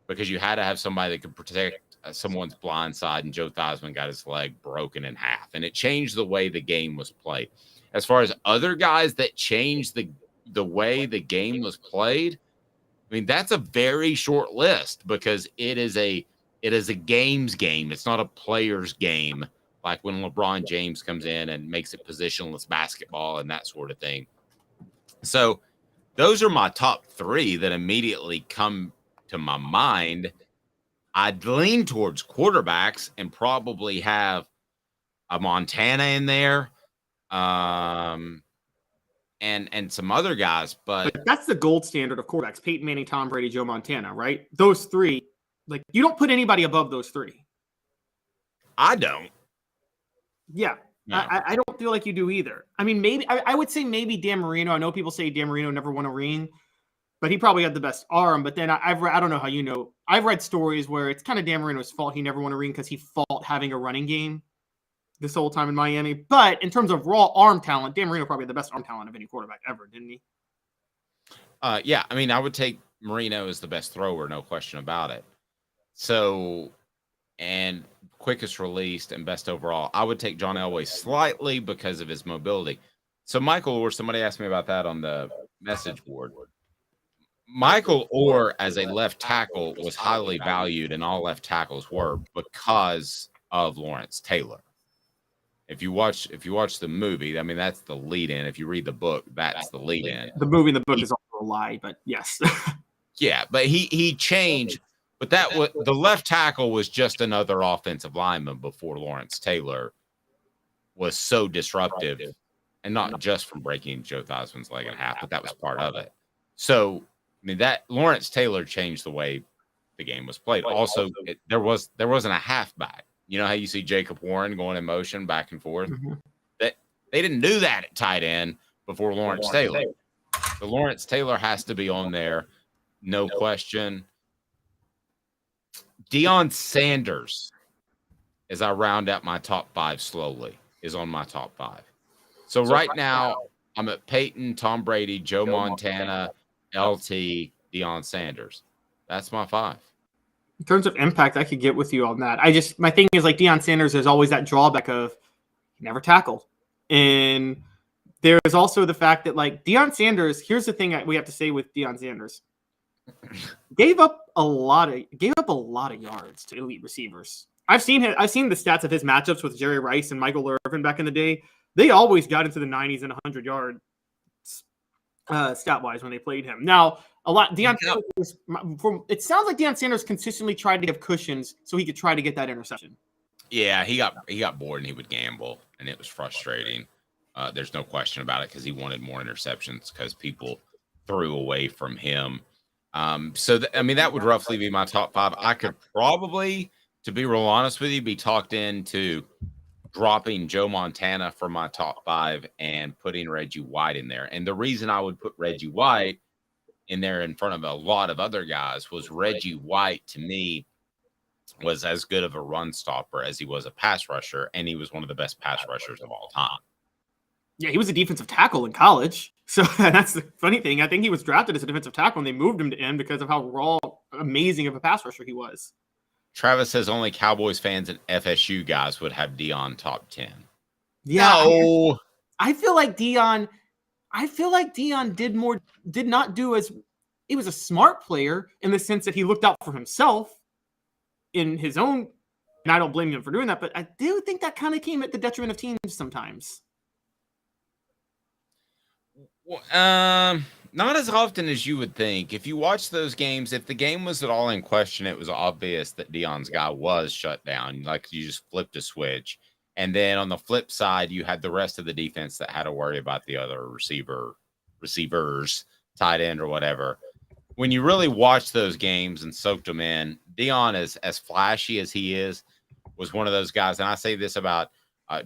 because you had to have somebody that could protect someone's blind side, and Joe Theismann got his leg broken in half, and it changed the way the game was played. As far as other guys that changed the way the game was played, I mean, that's a very short list because it is a game's game. It's not a player's game, like when LeBron James comes in and makes it positionless basketball and that sort of thing. So those are my top three that immediately come to my mind. I'd lean towards quarterbacks and probably have a Montana in there. And some other guys, but that's the gold standard of quarterbacks: Peyton Manning, Tom Brady, Joe Montana, right? Those three, like you don't put anybody above those three. I don't. Yeah, no. I don't feel like you do either. I mean, maybe I would say maybe Dan Marino. I know people say Dan Marino never won a ring, but he probably had the best arm. But then I don't know how you know. I've read stories where it's kind of Dan Marino's fault he never won a ring because he fought having a running game this whole time in Miami. But in terms of raw arm talent, Dan Marino probably had the best arm talent of any quarterback ever, didn't he? Yeah, I mean, I would take Marino as the best thrower, no question about it. So, and quickest released and best overall, I would take John Elway slightly because of his mobility. So Michael Orr, somebody asked me about that on the message board. Michael Orr as a left tackle was highly valued, and all left tackles were because of Lawrence Taylor. If you watch the movie, I mean, that's the lead in. If you read the book, that's the lead in. The movie in the book is also a lie, but yes. Yeah, but he changed. But that was the left tackle was just another offensive lineman before Lawrence Taylor was so disruptive, and not just from breaking Joe Theismann's leg in half, but that was part of it. So I mean, that Lawrence Taylor changed the way the game was played. Also, there wasn't a halfback. You know how you see Jacob Warren going in motion back and forth? That they didn't do that at tight end before Lawrence Taylor. The Lawrence Taylor has to be on there, no question. Deion Sanders, as I round out my top 5 slowly, is on my top 5. So right now, I'm at Peyton, Tom Brady, Joe Montana, LT, Deion Sanders. That's my 5. In terms of impact, I could get with you on that. My thing is, like, Deion Sanders, there's always that drawback of he never tackled. And there's also the fact that, like, Deion Sanders, here's the thing we have to say with Deion Sanders. Gave up a lot of yards to elite receivers. I've seen the stats of his matchups with Jerry Rice and Michael Irvin back in the day. They always got into the 90s and 100 yards stat wise when they played him. Now, Deion Sanders, it sounds like Deion Sanders consistently tried to give cushions so he could try to get that interception. Yeah, he got bored and he would gamble, and it was frustrating. There's no question about it because he wanted more interceptions because people threw away from him. That would roughly be my top 5. I could probably, to be real honest with you, be talked into dropping Joe Montana for my top 5 and putting Reggie White in there. And the reason I would put Reggie White in there in front of a lot of other guys was Reggie White, to me, was as good of a run stopper as he was a pass rusher, and he was one of the best pass rushers of all time. Yeah, he was a defensive tackle in college. So that's the funny thing. I think he was drafted as a defensive tackle, and they moved him to end because of how amazing of a pass rusher he was. Travis says only Cowboys fans and FSU guys would have Deion top 10. Yeah, no. I feel like Deion did not do as he was a smart player in the sense that he looked out for himself in his own, and I don't blame him for doing that, but I do think that kind of came at the detriment of teams sometimes. Not as often as you would think. If you watch those games, if the game was at all in question, it was obvious that Deion's guy was shut down. Like, you just flipped a switch. And then on the flip side, you had the rest of the defense that had to worry about the other receivers, tight end or whatever. When you really watch those games and soaked them in, Deion, as flashy as he is, was one of those guys. And I say this about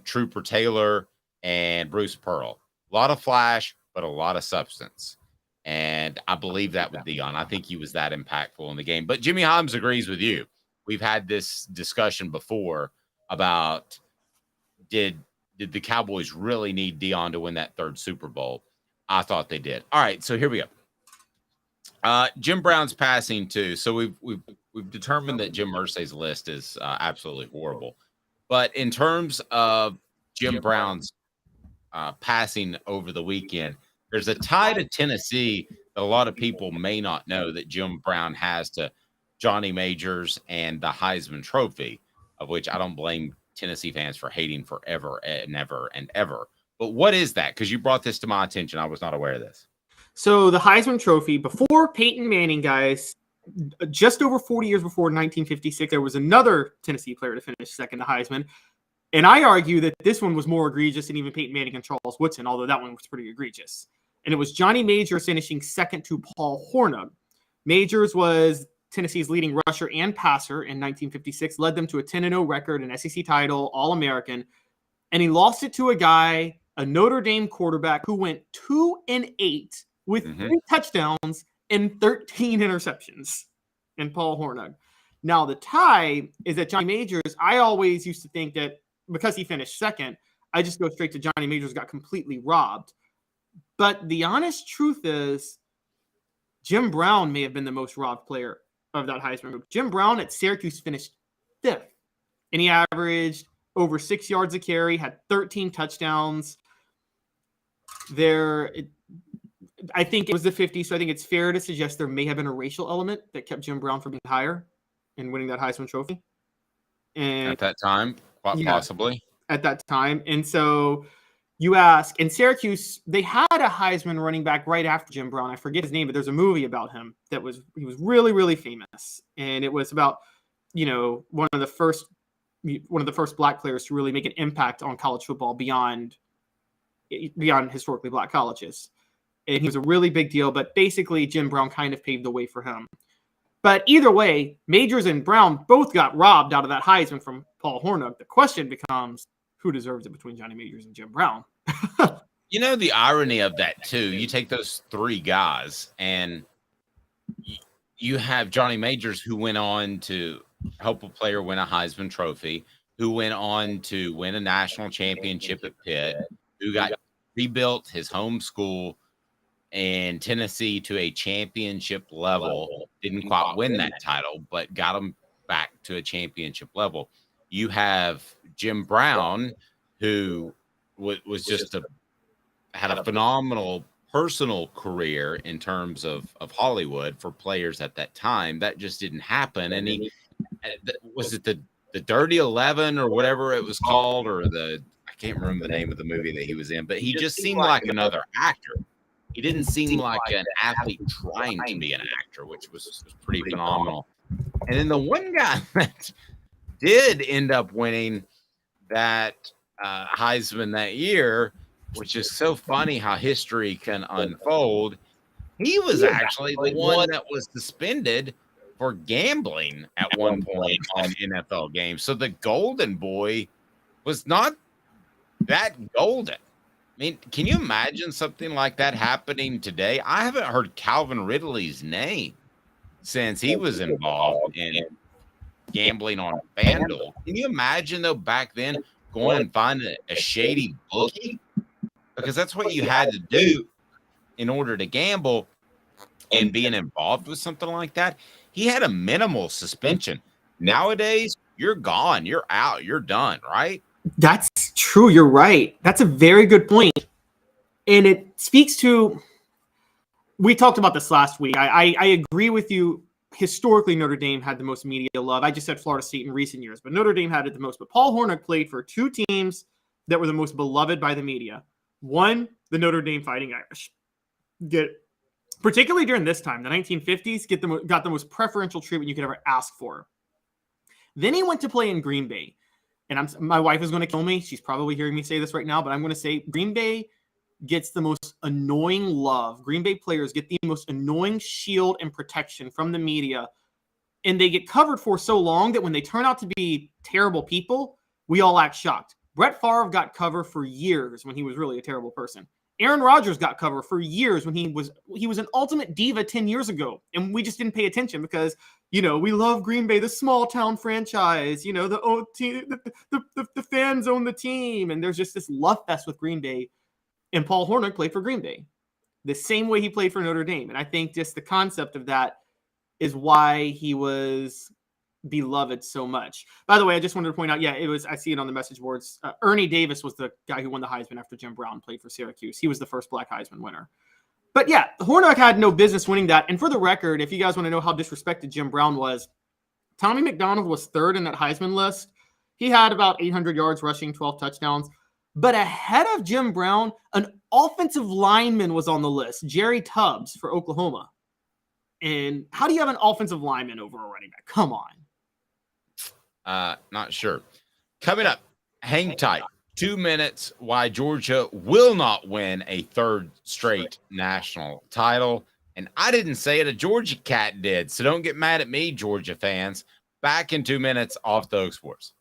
Trooper Taylor and Bruce Pearl. A lot of flash, but a lot of substance. And I believe that with Deion. I think he was that impactful in the game. But Jimmy Holmes agrees with you. We've had this discussion before about did the Cowboys really need Deion to win that 3rd Super Bowl? I thought they did. All right, so here we go. Jim Brown's passing too. So we've determined that Jim Irsay's list is absolutely horrible. But in terms of Jim Brown's passing over the weekend, there's a tie to Tennessee that a lot of people may not know that Jim Brown has to Johnny Majors and the Heisman Trophy, of which I don't blame Tennessee fans for hating forever and ever and ever. But what is that? Because you brought this to my attention. I was not aware of this. So the Heisman Trophy, before Peyton Manning, guys, just over 40 years before 1956, there was another Tennessee player to finish second to Heisman. And I argue that this one was more egregious than even Peyton Manning and Charles Woodson, although that one was pretty egregious. And it was Johnny Majors finishing second to Paul Hornung. Majors was Tennessee's leading rusher and passer in 1956, led them to a 10-0 record, an SEC title, All-American. And he lost it to a guy, a Notre Dame quarterback, who went 2-8 with 3 touchdowns and 13 interceptions in Paul Hornung. Now, the tie is that Johnny Majors, I always used to think that because he finished second, I just go straight to Johnny Majors got completely robbed. But the honest truth is Jim Brown may have been the most robbed player of that Heisman group. Jim Brown at Syracuse finished 5th, and he averaged over 6 yards a carry, had 13 touchdowns. I think it was the 50s, so I think it's fair to suggest there may have been a racial element that kept Jim Brown from being higher and winning that Heisman Trophy. And at that time, quite possibly. at that time. And so you ask, in Syracuse, they had a Heisman running back right after Jim Brown. I forget his name, but there's a movie about him he was really, really famous. And it was about, one of the first black players to really make an impact on college football beyond historically black colleges. And he was a really big deal, but basically Jim Brown kind of paved the way for him. But either way, Majors and Brown both got robbed out of that Heisman from Paul Hornung. The question becomes, who deserves it between Johnny Majors and Jim Brown? The irony of that, too, you take those three guys, and you have Johnny Majors, who went on to help a player win a Heisman Trophy, who went on to win a national championship at Pitt, who got rebuilt his home school in Tennessee to a championship level. Didn't quite win that title, but got him back to a championship level. You have Jim Brown, who was just had a phenomenal personal career in terms of Hollywood for players at that time. That just didn't happen. And he was it the Dirty 11 or whatever it was called, or I can't remember the name of the movie that he was in, but he just seemed like another actor. He didn't seem like an athlete trying to be an actor, which was pretty phenomenal. And then the one guy that did end up winning that Heisman that year, which is so funny how history can unfold, he was actually the one that was suspended for gambling at one point on NFL games. So the golden boy was not that golden. I mean, can you imagine something like that happening today? I haven't heard Calvin Ridley's name since he was involved in gambling on FanDuel. Can you imagine, though, back then going and finding a shady bookie? Because that's what you had to do in order to gamble, and being involved with something like that. He had a minimal suspension. Nowadays, you're gone. You're out. You're done, right? That's true. You're right. That's a very good point. And it speaks to, we talked about this last week. I agree with you. Historically, Notre Dame had the most media love. I just said Florida State in recent years, but Notre Dame had it the most. But Paul Hornung played for two teams that were the most beloved by the media. One, the Notre Dame Fighting Irish. Particularly during this time, the 1950s, got the most preferential treatment you could ever ask for. Then he went to play in Green Bay. And my wife is going to kill me. She's probably hearing me say this right now, but I'm going to say Green Bay gets the most annoying love. Green Bay players get the most annoying shield and protection from the media. And they get covered for so long that when they turn out to be terrible people, we all act shocked. Brett Favre got cover for years when he was really a terrible person. Aaron Rodgers got cover for years when he was an ultimate diva 10 years ago. And we just didn't pay attention because, we love Green Bay, the small town franchise, the fans own the team. And there's just this love fest with Green Bay. And Paul Hornung played for Green Bay the same way he played for Notre Dame. And I think just the concept of that is why he was beloved so much. By the way, I just wanted to point out, I see it on the message boards. Ernie Davis was the guy who won the Heisman after Jim Brown played for Syracuse. He was the first black Heisman winner. But yeah, Hornung had no business winning that. And for the record, if you guys want to know how disrespected Jim Brown was, Tommy McDonald was third in that Heisman list. He had about 800 yards rushing, 12 touchdowns. But ahead of Jim Brown, an offensive lineman was on the list, Jerry Tubbs for Oklahoma. And how do you have an offensive lineman over a running back? Come on. Not sure. Coming up, hang tight. 2 minutes why Georgia will not win a third straight national title. And I didn't say it, a Georgia cat did. So don't get mad at me, Georgia fans. Back in 2 minutes off the Oak Sports.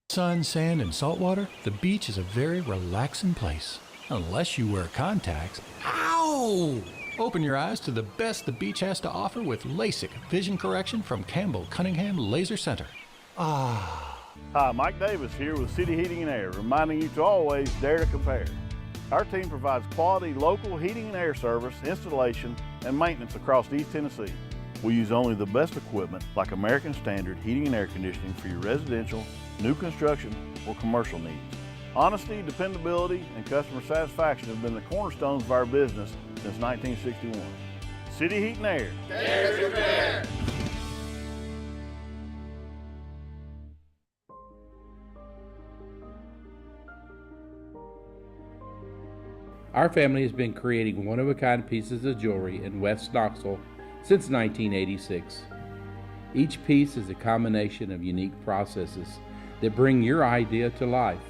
Sun, sand, and salt water, the beach is a very relaxing place. Unless you wear contacts. Ow! Open your eyes to the best the beach has to offer with LASIK vision correction from Campbell Cunningham Laser Center. Ah. Hi, Mike Davis here with City Heating and Air, reminding you to always dare to compare. Our team provides quality local heating and air service, installation, and maintenance across East Tennessee. We use only the best equipment like American Standard heating and air conditioning for your residential, new construction, or commercial needs. Honesty, dependability, and customer satisfaction have been the cornerstones of our business since 1961. City Heat and Air. Dare to compare. Our family has been creating one-of-a-kind pieces of jewelry in West Knoxville since 1986. Each piece is a combination of unique processes that bring your idea to life.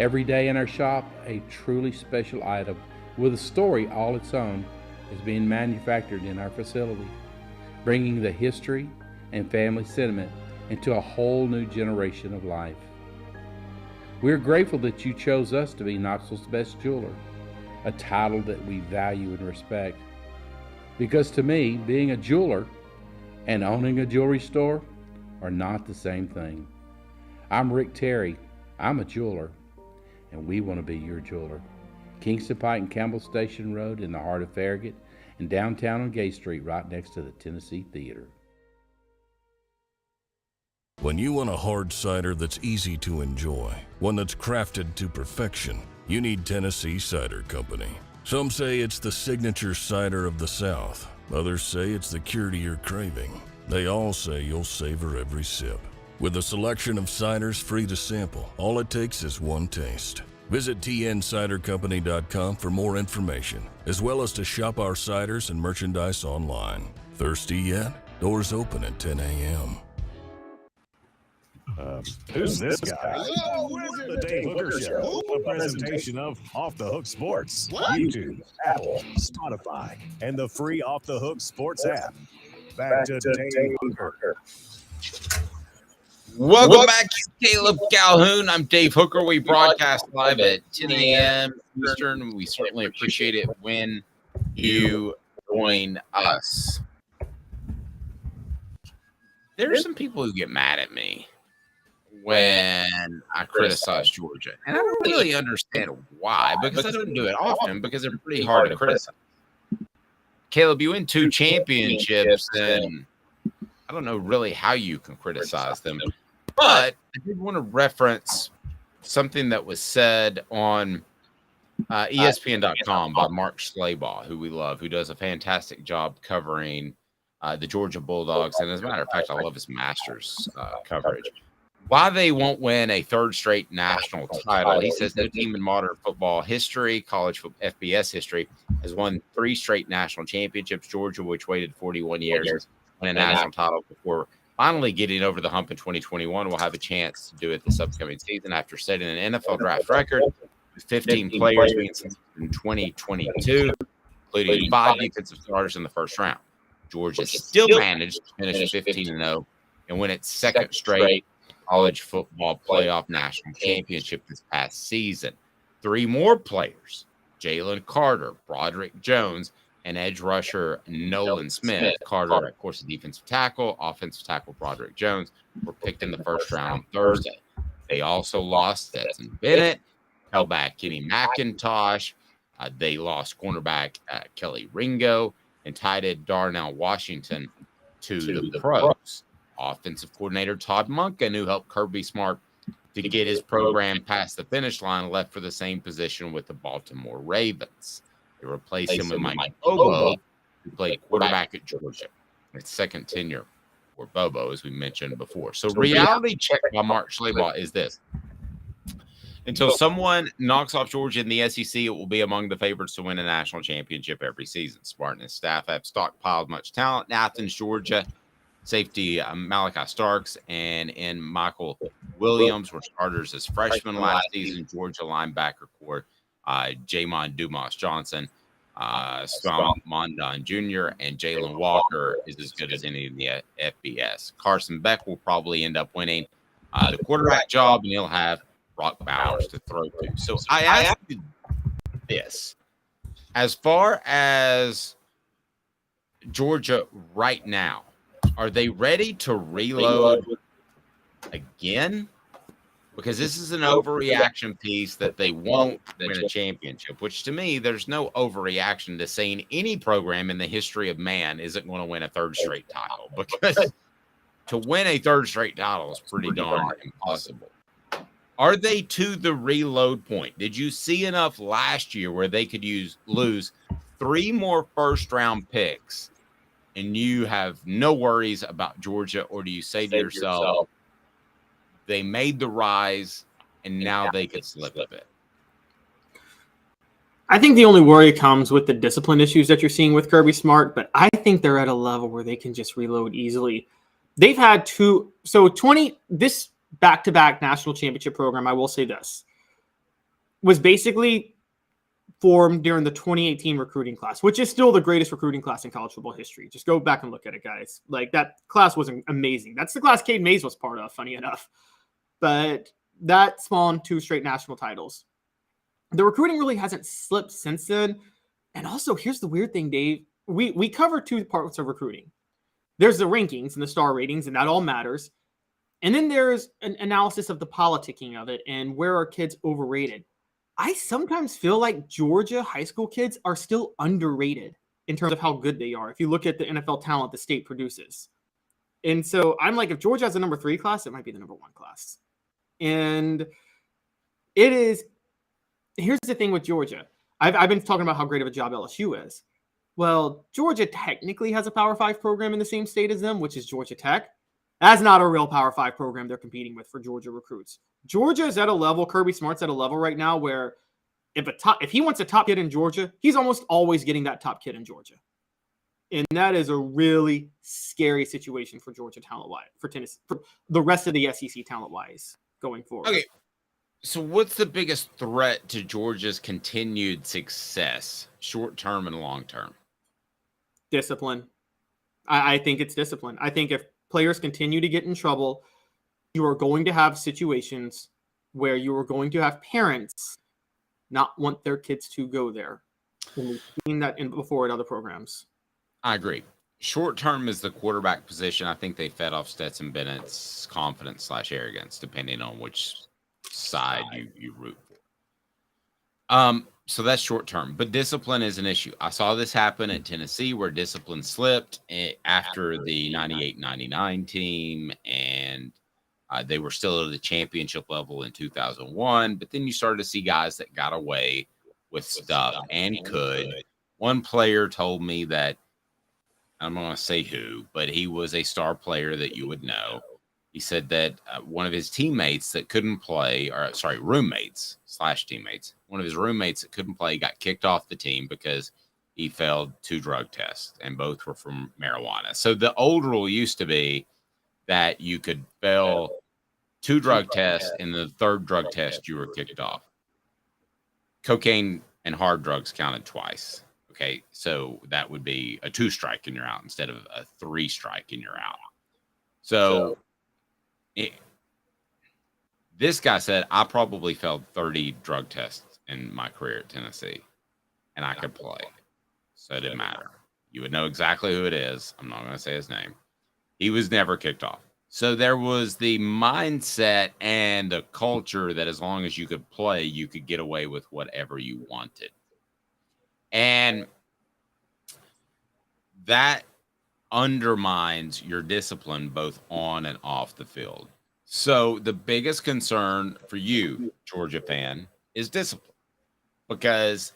Every day in our shop, a truly special item with a story all its own is being manufactured in our facility, bringing the history and family sentiment into a whole new generation of life. We're grateful that you chose us to be Knoxville's best jeweler, a title that we value and respect. Because to me, being a jeweler and owning a jewelry store are not the same thing. I'm Rick Terry, I'm a jeweler, and we want to be your jeweler. Kingston Pike and Campbell Station Road in the heart of Farragut, and downtown on Gay Street right next to the Tennessee Theater. When you want a hard cider that's easy to enjoy, one that's crafted to perfection, you need Tennessee Cider Company. Some say it's the signature cider of the South. Others say it's the cure to your craving. They all say you'll savor every sip. With a selection of ciders free to sample, all it takes is one taste. Visit tncidercompany.com for more information, as well as to shop our ciders and merchandise online. Thirsty yet? Doors open at 10 a.m. Who's this guy? The Dave Hooker Show, a presentation of Off the Hook Sports, YouTube, Apple, Spotify, and the free Off the Hook Sports app. Back to Dave Hooker. Welcome back to Caleb Calhoun. I'm Dave Hooker. We broadcast live at 10 a.m. Eastern. We certainly appreciate it when you join us. There are some people who get mad at me when I criticize Georgia. And I don't really understand why, because I don't do it often, because they're pretty hard to criticize. Caleb, you win 2 championships, and I don't know really how you can criticize them. But I did want to reference something that was said on ESPN.com by Mark Schleybaugh, who we love, who does a fantastic job covering the Georgia Bulldogs. And as a matter of fact, I love his Masters coverage. Why they won't win a 3rd straight national title. He says no team in modern football history, college FBS history, has won 3 straight national championships. Georgia, which waited 41 years, won a national title before finally getting over the hump in 2021, will have a chance to do it this upcoming season after setting an NFL draft record with 15 players being selected in 2022, including 5 defensive starters in the first round. Georgia still managed to finish 15-0 and win its 2nd straight college football playoff national championship this past season. 3 more players, Jalen Carter, Broderick Jones, and edge rusher Nolan Smith. Carter, of course, a defensive tackle, offensive tackle Broderick Jones, were picked in the first round on Thursday. They also lost Stetson Bennett, held back Kenny McIntosh. They lost cornerback Kelly Ringo and tight end Darnell Washington to the pros. Offensive coordinator Todd Monken, who helped Kirby Smart to get his program past the finish line, left for the same position with the Baltimore Ravens. They replaced him with Mike Bobo, who played quarterback at Georgia. Its 2nd tenure for Bobo, as we mentioned before. So reality check by Mark Schleybaugh is this. Until someone knocks off Georgia in the SEC, it will be among the favorites to win a national championship every season. Smart and his staff have stockpiled much talent in Athens, Georgia. Safety Malachi Starks and Michael Williams were starters as freshmen last season. Georgia linebacker core Jamon Dumas Johnson, Scrum Mondon Jr., and Jalen Walker is as good as any in the FBS. Carson Beck will probably end up winning the quarterback job, and he'll have Brock Bowers to throw to. So I asked you this. As far as Georgia right now, are they ready to reload again? Because this is an overreaction piece that they won't win a championship, which to me, there's no overreaction to saying any program in the history of man isn't going to win a 3rd straight title, because to win a 3rd straight title is pretty darn impossible. Are they to the reload point? Did you see enough last year where they could lose 3 more 1st-round picks and you have no worries about Georgia? Or do you say to yourself, they made the rise and now they could slip a bit? I think the only worry comes with the discipline issues that you're seeing with Kirby Smart, but I think they're at a level where they can just reload easily. They've had this back-to-back national championship program, I will say this, was basically formed during the 2018 recruiting class, which is still the greatest recruiting class in college football history. Just go back and look at it, guys. Like, that class was amazing. That's the class Cade Mays was part of, funny enough. But that spawned 2 straight national titles. The recruiting really hasn't slipped since then. And also, here's the weird thing, Dave. We cover 2 parts of recruiting. There's the rankings and the star ratings, and that all matters. And then there's an analysis of the politicking of it and where are kids overrated. I sometimes feel like Georgia high school kids are still underrated in terms of how good they are. If you look at the NFL talent the state produces. And so I'm like, if Georgia has a number 3 class, it might be the number 1 class. And here's the thing with Georgia. I've been talking about how great of a job LSU is. Well, Georgia technically has a Power 5 program in the same state as them, which is Georgia Tech. That's not a real Power 5 program they're competing with for Georgia recruits. Georgia is at a level, Kirby Smart's at a level right now where if he wants a top kid in Georgia, he's almost always getting that top kid in Georgia. And that is a really scary situation for Georgia talent-wise, for Tennessee, for the rest of the SEC talent-wise going forward. Okay. So what's the biggest threat to Georgia's continued success, short-term and long-term? Discipline. I think it's discipline. I think if players continue to get in trouble, you are going to have situations where you are going to have parents not want their kids to go there. And we've seen that before in other programs. I agree. Short-term is the quarterback position. I think they fed off Stetson Bennett's confidence/arrogance, depending on which side you root for. So that's short term, but discipline is an issue. I saw this happen at Tennessee where discipline slipped after the 98-99 team, and they were still at the championship level in 2001. But then you started to see guys that got away with stuff and could. One player told me that, I'm not going to say who, but he was a star player that you would know. He said that one of his teammates that couldn't play, roommates/teammates, one of his roommates that couldn't play got kicked off the team because he failed 2 drug tests, and both were from marijuana. So the old rule used to be that you could fail 2 drug tests, and the 3rd drug test you were kicked off. Cocaine and hard drugs counted twice. Okay, so that would be a 2 strike and you're out instead of a 3 strike and you're out. So this guy said, I probably failed 30 drug tests in my career at Tennessee, and I could play. So it didn't matter. You would know exactly who it is. I'm not going to say his name. He was never kicked off. So there was the mindset and the culture that as long as you could play, you could get away with whatever you wanted. And that undermines your discipline both on and off the field. So the biggest concern for you, Georgia fan, is discipline, because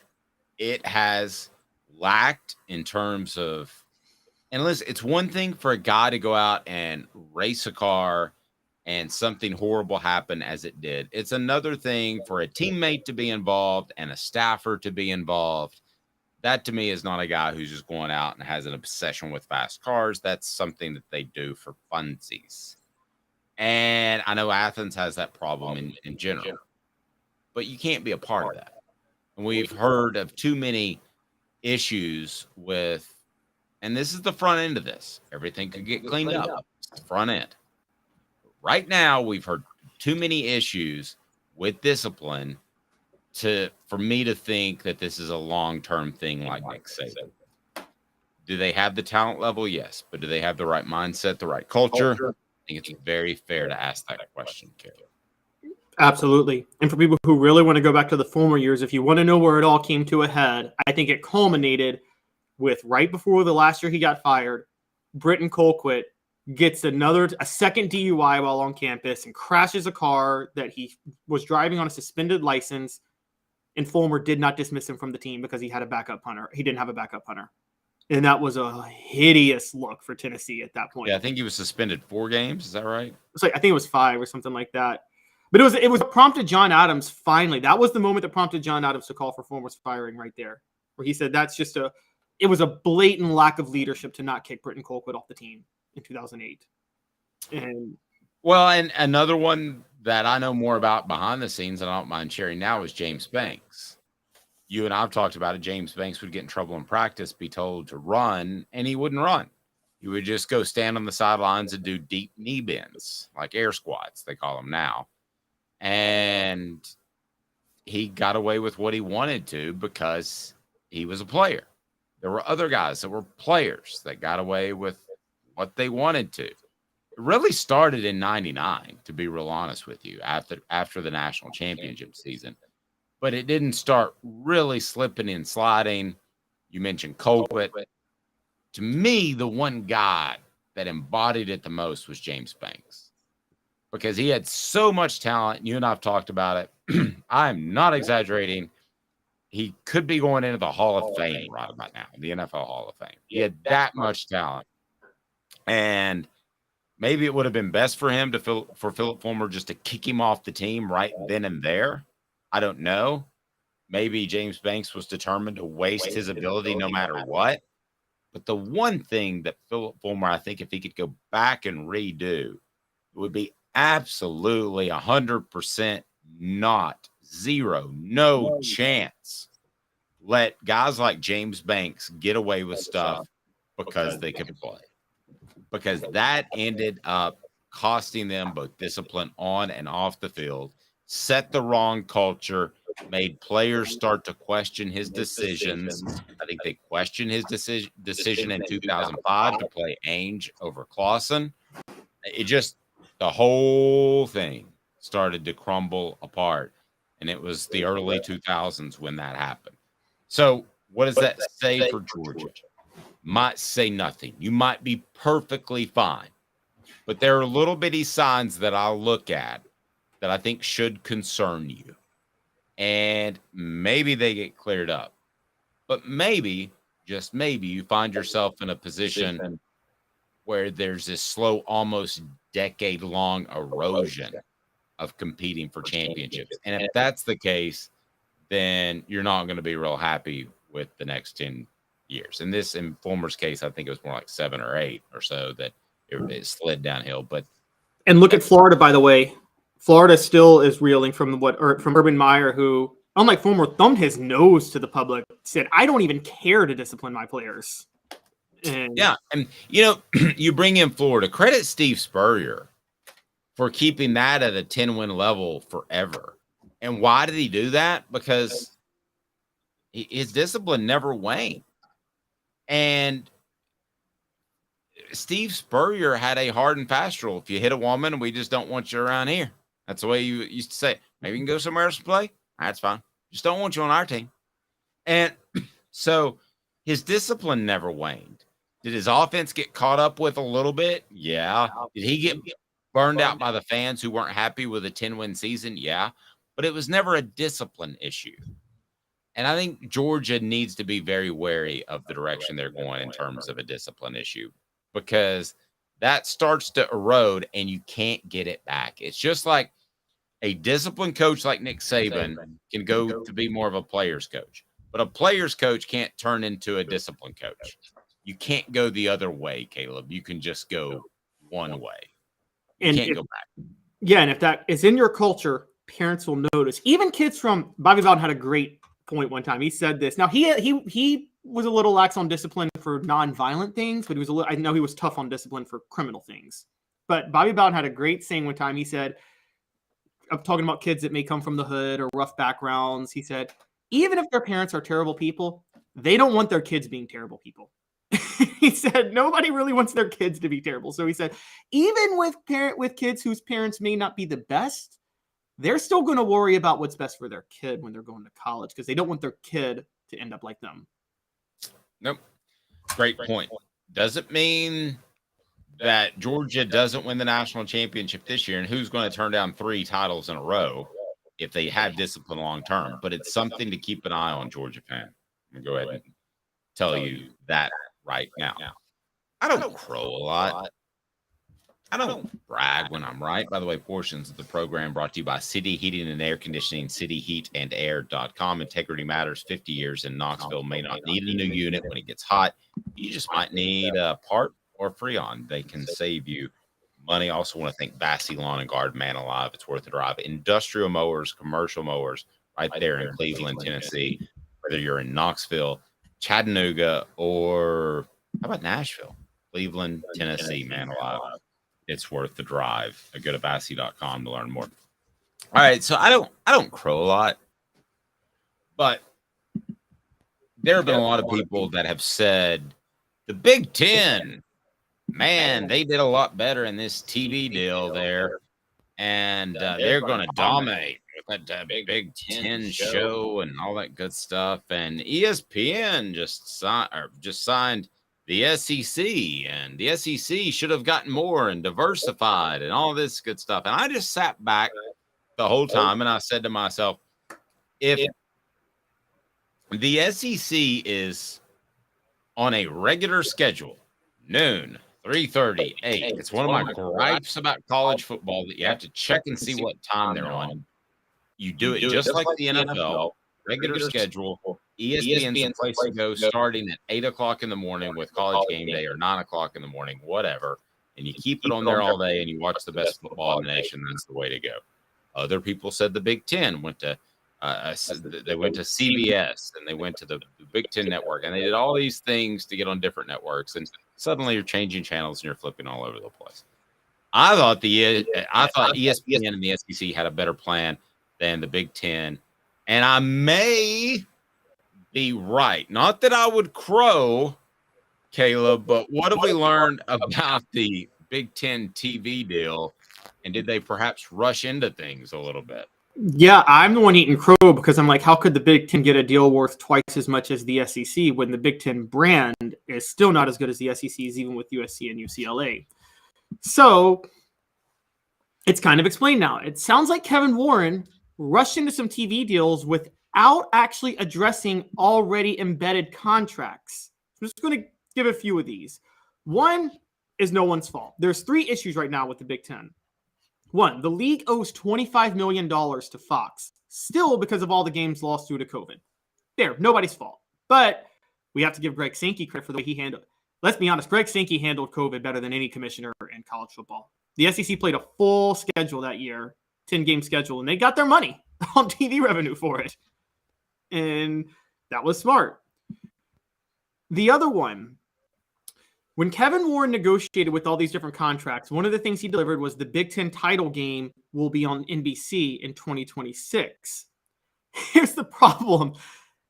it has lacked in terms of, and listen, it's one thing for a guy to go out and race a car and something horrible happen as it did. It's another thing for a teammate to be involved and a staffer to be involved. That to me is not a guy who's just going out and has an obsession with fast cars. That's something that they do for funsies. And I know Athens has that problem in general, but you can't be a part of that. And we've heard of too many issues with, and this is the front end of this. Everything could get cleaned up. It's the front end. Right now, we've heard too many issues with discipline for me to think that this is a long-term thing like Nick Saban. Do they have the talent level? Yes. But do they have the right mindset, the right culture? I think it's very fair to ask that question, Caleb. Absolutely. And for people who really want to go back to the former years, if you want to know where it all came to a head, I think it culminated with right before the last year he got fired, Britton Colquitt gets a second DUI while on campus and crashes a car that he was driving on a suspended license. And Fulmer did not dismiss him from the team because he had a backup punter. He didn't have a backup punter. And that was a hideous look for Tennessee at that point. Yeah, I think he was suspended 4 games. Is that right? It's like, I think it was 5 or something like that. But it was prompted John Adams finally. That was the moment that prompted John Adams to call for Fulmer's firing right there, where he said it was a blatant lack of leadership to not kick Britton Colquitt off the team in 2008. And another one that I know more about behind the scenes, and I don't mind sharing now, is James Banks. You and I've talked about it. James Banks would get in trouble in practice, be told to run, and he wouldn't run. He would just go stand on the sidelines and do deep knee bends, like air squats, they call them now. And he got away with what he wanted to because he was a player. There were other guys that were players that got away with what they wanted to. It really started in 99, to be real honest with you, after the national championship season. But it didn't start really slipping and sliding. You mentioned Colquitt. To me, the one guy that embodied it the most was James Banks, because he had so much talent. You and I have talked about it. I'm not exaggerating. He could be going into the Hall of Fame right about now, the NFL Hall of Fame. He had that much talent. And maybe it would have been best for him for Philip Fulmer just to kick him off the team right then and there. I don't know. Maybe James Banks was determined to waste his ability no matter what. But the one thing that Philip Fulmer, I think if he could go back and redo, it would be absolutely 100% no chance let guys like James Banks get away with stuff because they could play. Because that ended up costing them both discipline on and off the field, set the wrong culture, made players start to question his decisions. I think they questioned his decision in 2005 to play Ainge over Clausen. The whole thing started to crumble apart. And it was the early 2000s when that happened. So what does that say for Georgia? Might say nothing. You might be perfectly fine. But there are little bitty signs that I'll look at that I think should concern you. And maybe they get cleared up. But maybe, just maybe, you find yourself in a position where there's this slow, almost decade-long erosion of competing for championships. And if that's the case, then you're not going to be real happy with the next 10 years. In Fulmer's case, I think it was more like 7 or 8 or so that it slid downhill. And look at Florida, by the way. Florida still is reeling from Urban Meyer, who, unlike Fulmer, thumbed his nose to the public, said, "I don't even care to discipline my players." And you bring in Florida. Credit Steve Spurrier for keeping that at a 10-win level forever. And why did he do that? Because his discipline never waned. And Steve Spurrier had a hard and fast rule. If you hit a woman, we just don't want you around here. That's the way you used to say it. Maybe you can go somewhere else and play. That's fine. Just don't want you on our team. And so his discipline never waned. Did his offense get caught up with a little bit? Yeah. Did he get burned out by the fans who weren't happy with a 10-win season? Yeah. But it was never a discipline issue. And I think Georgia needs to be very wary of the direction they're going in terms of a discipline issue, because that starts to erode and you can't get it back. It's just like a disciplined coach like Nick Saban can go to be more of a player's coach, but a player's coach can't turn into a disciplined coach. You can't go the other way, Caleb. You can just go one way. You can't go back. Yeah, and if that is in your culture, parents will notice. Even kids from Bobby Bowden had a great point one time. He said this. Now he was a little lax on discipline for non-violent things, but I know he was tough on discipline for criminal things. But Bobby Bowden had a great saying one time. He said, I'm talking about kids that may come from the hood or rough backgrounds. He said, even if their parents are terrible people, they don't want their kids being terrible people. He said, nobody really wants their kids to be terrible. So he said, even with kids whose parents may not be the best, they're still going to worry about what's best for their kid when they're going to college, because they don't want their kid to end up like them. Nope. Great point. Doesn't mean that Georgia doesn't win the national championship this year, and who's going to turn down 3 titles in a row if they have discipline long term. But it's something to keep an eye on, Georgia fan. I'm going to go ahead and tell you that right now. I don't crow a lot. I don't brag when I'm right. By the way, portions of the program brought to you by City Heating and Air Conditioning, cityheatandair.com. Integrity matters. 50 years in Knoxville. May not need a new unit when it gets hot. You just might need a part or Freon. They can save you money. Also want to thank Bassey Lawn and Garden, Man Alive. It's worth the drive. Industrial mowers, commercial mowers, right there in Cleveland, Tennessee. Whether you're in Knoxville, Chattanooga, or how about Nashville? Cleveland, Tennessee, Man Alive. It's worth the drive. Go to Bassey.com to learn more. All right, so I don't crow a lot, but there have been a lot of people that have said the Big Ten, man, they did a lot better in this TV deal there, and they're going to dominate with that Big Ten show and all that good stuff. And ESPN just signed the SEC, and the SEC should have gotten more and diversified and all this good stuff. And I just sat back the whole time and I said to myself, if the SEC is on a regular schedule, noon, 3:30, 8, it's one of my gripes about college football that you have to check and see what time they're on. You do it just like the NFL, regular schedule. ESPN's the place to go starting at 8 o'clock in the morning with College Game Day or 9 o'clock in the morning, whatever. And you keep it on there all day and you watch the best football in the nation. That's the way to go. Other people said the Big Ten went to CBS and they went to the Big Ten network and they did all these things to get on different networks. And suddenly you're changing channels and you're flipping all over the place. I thought ESPN and the SEC had a better plan than the Big Ten. And I may be right. Not that I would crow, Caleb, but what have we learned about the Big Ten TV deal? And did they perhaps rush into things a little bit? Yeah, I'm the one eating crow because I'm like, how could the Big Ten get a deal worth twice as much as the SEC when the Big Ten brand is still not as good as the SEC's, even with USC and UCLA? So it's kind of explained now. It sounds like Kevin Warren rushed into some TV deals without actually addressing already embedded contracts. I'm just going to give a few of these. One is no one's fault. There's 3 issues right now with the Big Ten. One, the league owes $25 million to Fox, still because of all the games lost due to COVID. There, nobody's fault. But we have to give Greg Sankey credit for the way he handled it. Let's be honest, Greg Sankey handled COVID better than any commissioner in college football. The SEC played a full schedule that year, 10-game schedule, and they got their money on TV revenue for it. And that was smart. The other one, when Kevin Warren negotiated with all these different contracts, one of the things he delivered was the Big Ten title game will be on NBC in 2026. Here's the problem.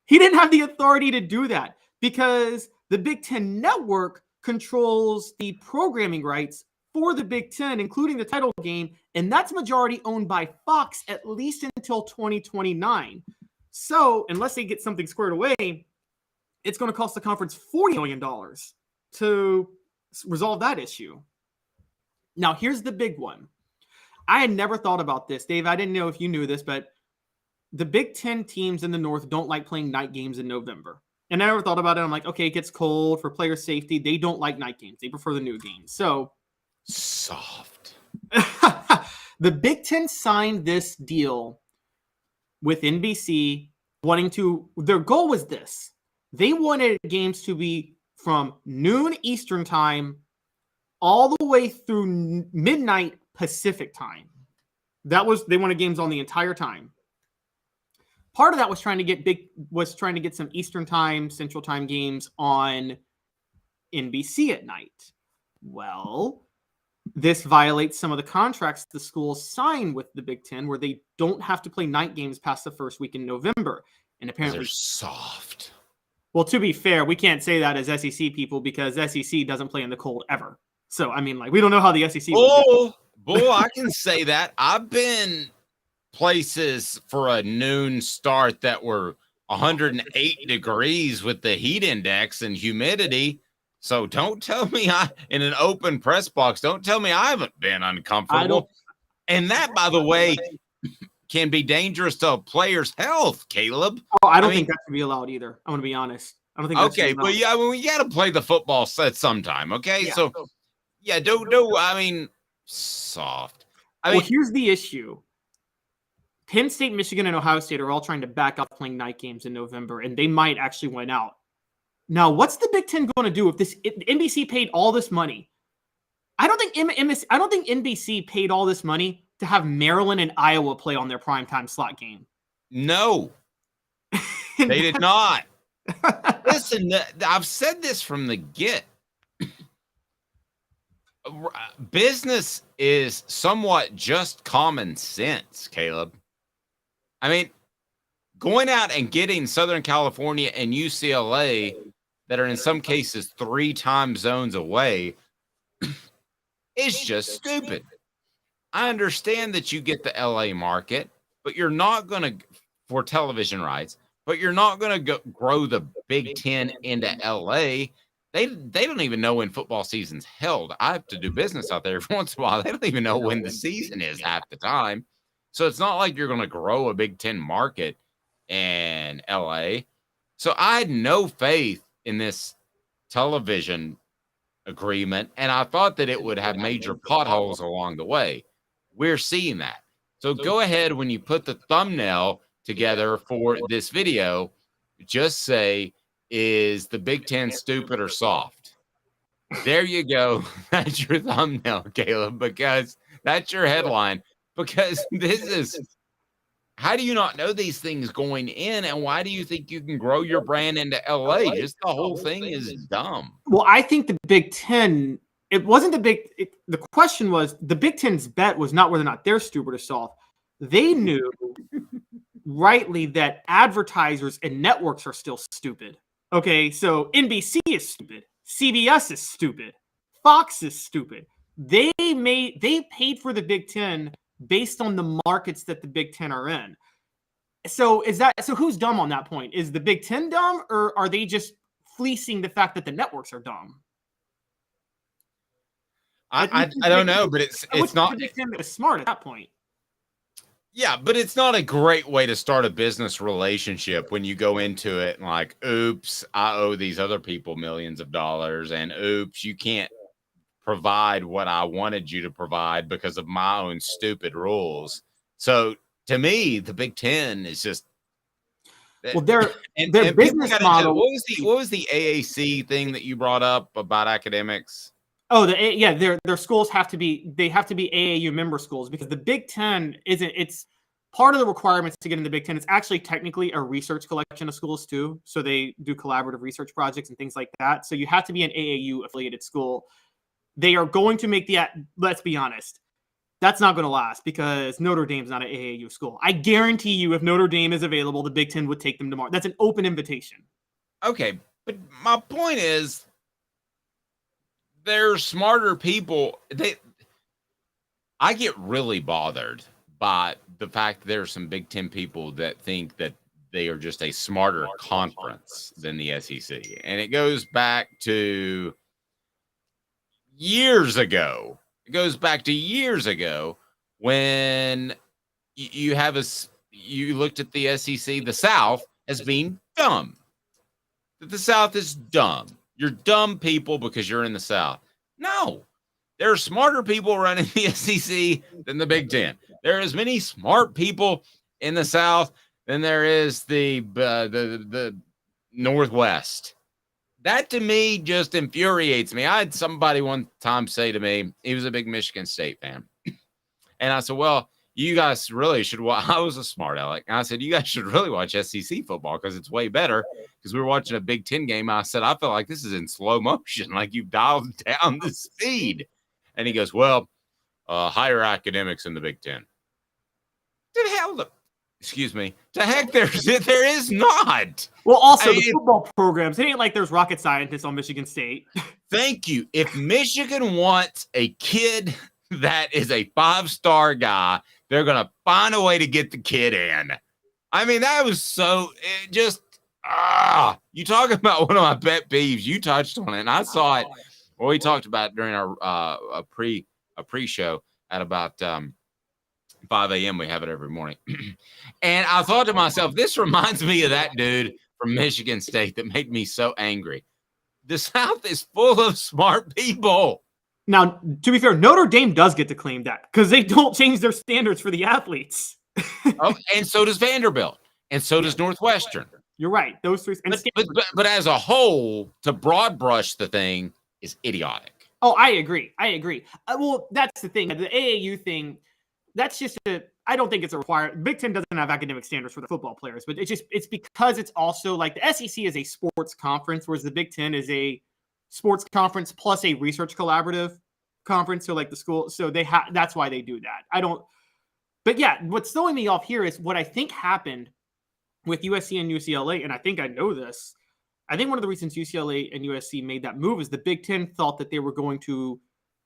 He didn't have the authority to do that because the Big Ten network controls the programming rights for the Big Ten, including the title game, and that's majority owned by Fox at least until 2029. So unless they get something squared away, it's going to cost the conference $40 million to resolve that issue. Now, here's the big one. I had never thought about this, Dave. I didn't know if you knew this, but the Big Ten teams in the North don't like playing night games in November. And I never thought about it. I'm like, okay, it gets cold for player safety. They don't like night games. They prefer the new games. So soft. The Big Ten signed this deal with NBC their goal was this. They wanted games to be from noon Eastern time all the way through midnight Pacific time. They wanted games on the entire time. Part of that was trying to get some Eastern time, Central time games on NBC at night. Well, this violates some of the contracts the schools sign with the Big Ten, where they don't have to play night games past the first week in November. And apparently they're soft. Well, to be fair, we can't say that as SEC people because SEC doesn't play in the cold ever. So, I mean, we don't know how the SEC I can say that. I've been places for a noon start that were 108 degrees with the heat index and humidity. So don't tell me in an open press box, don't tell me I haven't been uncomfortable. And that, by the way, can be dangerous to a player's health, Caleb. Oh, I mean, think that should be allowed either. I'm going to be honest. I don't think that's okay, but yeah, we got to play the football set sometime, okay? Yeah. So, yeah, soft. Well, here's the issue. Penn State, Michigan, and Ohio State are all trying to back off playing night games in November, and they might actually win out. Now, what's the Big Ten going to do if NBC paid all this money? I don't think NBC paid all this money to have Maryland and Iowa play on their primetime slot game. No, they did not. Listen, I've said this from the get. Business is somewhat just common sense, Caleb. I mean, going out and getting Southern California and UCLA that are in some cases 3 time zones away is just stupid. I understand that you get the LA market, but you're not going to, for television rights, but you're not going to grow the Big Ten into LA. They don't even know when football season's held. I have to do business out there every once in a while. They don't even know when the season is half the time. So it's not like you're going to grow a Big Ten market in LA. So I had no faith in this television agreement, and I thought that it would have major potholes along the way. We're seeing that. So go ahead when you put the thumbnail together for this video, just say, is the Big Ten stupid or soft? There you go. That's your thumbnail, Caleb, because that's your headline. Because this is, how do you not know these things going in? And why do you think you can grow your brand into LA? Just the whole thing is dumb. Well, I think the Big Ten, it wasn't the question was, the Big Ten's bet was not whether or not they're stupid or soft. They knew rightly that advertisers and networks are still stupid. Okay, so NBC is stupid. CBS is stupid. Fox is stupid. They paid for the Big Ten based on the markets that the Big Ten are in. So who's dumb on that point? Is the Big Ten dumb, or are they just fleecing the fact that the networks are dumb? I don't know, but it's not. The Big Ten was smart at that point. Yeah, but it's not a great way to start a business relationship when you go into it and like, oops, I owe these other people millions of dollars, and oops, you can't provide what I wanted you to provide because of my own stupid rules. So to me, the Big Ten is just, well, their business model. What was the AAC thing that you brought up about academics? Oh, their schools have to be AAU member schools, because the Big Ten it's part of the requirements to get in the Big Ten. It's actually technically a research collection of schools too. So they do collaborative research projects and things like that. So you have to be an AAU affiliated school. They are going to make let's be honest, that's not going to last, because Notre Dame's not an AAU school. I guarantee you, if Notre Dame is available, the Big Ten would take them tomorrow. That's an open invitation. Okay, but my point is, they're smarter people. I get really bothered by the fact that there are some Big Ten people that think that they are just a smarter conference than the SEC. And it goes back to years ago. It goes back to years ago when you looked at the SEC, the South, as being dumb. That the South is dumb. You're dumb people because you're in the South. No, there are smarter people running the SEC than the Big Ten. There are as many smart people in the South than there is the Northwest. That to me just infuriates me. I had somebody one time say to me, he was a big Michigan State fan. And I said, well, you guys really should watch. I was a smart aleck. And I said, you guys should really watch SEC football because it's way better. Because we were watching a Big Ten game. I said, I feel like this is in slow motion. Like you've dialed down the speed. And he goes, well, higher academics in the Big Ten. To heck, there is not. Well, also the football programs, it ain't like there's rocket scientists on Michigan State. Thank you. If Michigan wants a kid that is a 5-star guy, they're going to find a way to get the kid in. I mean, that was so you talk about one of my pet peeves. You touched on it, and I saw it. Well, we talked about it during our a pre-show at about 5 a.m. We have it every morning. And I thought to myself, this reminds me of that dude from Michigan State that made me so angry. The South is full of smart people. Now, to be fair, Notre Dame does get to claim that because they don't change their standards for the athletes. Oh, and so does Vanderbilt, and so does Northwestern. You're right. Those three. But as a whole, to broad brush the thing is idiotic. Oh, I agree. Well, that's the thing. The AAU thing, that's just I don't think it's a required. Big Ten doesn't have academic standards for the football players, but it's because it's also like the SEC is a sports conference, whereas the Big Ten is a sports conference plus a research collaborative conference. So like the school, so that's why they do that. But yeah, what's throwing me off here is what I think happened with USC and UCLA, and I think I know this. I think one of the reasons UCLA and USC made that move is the Big Ten thought that they were going to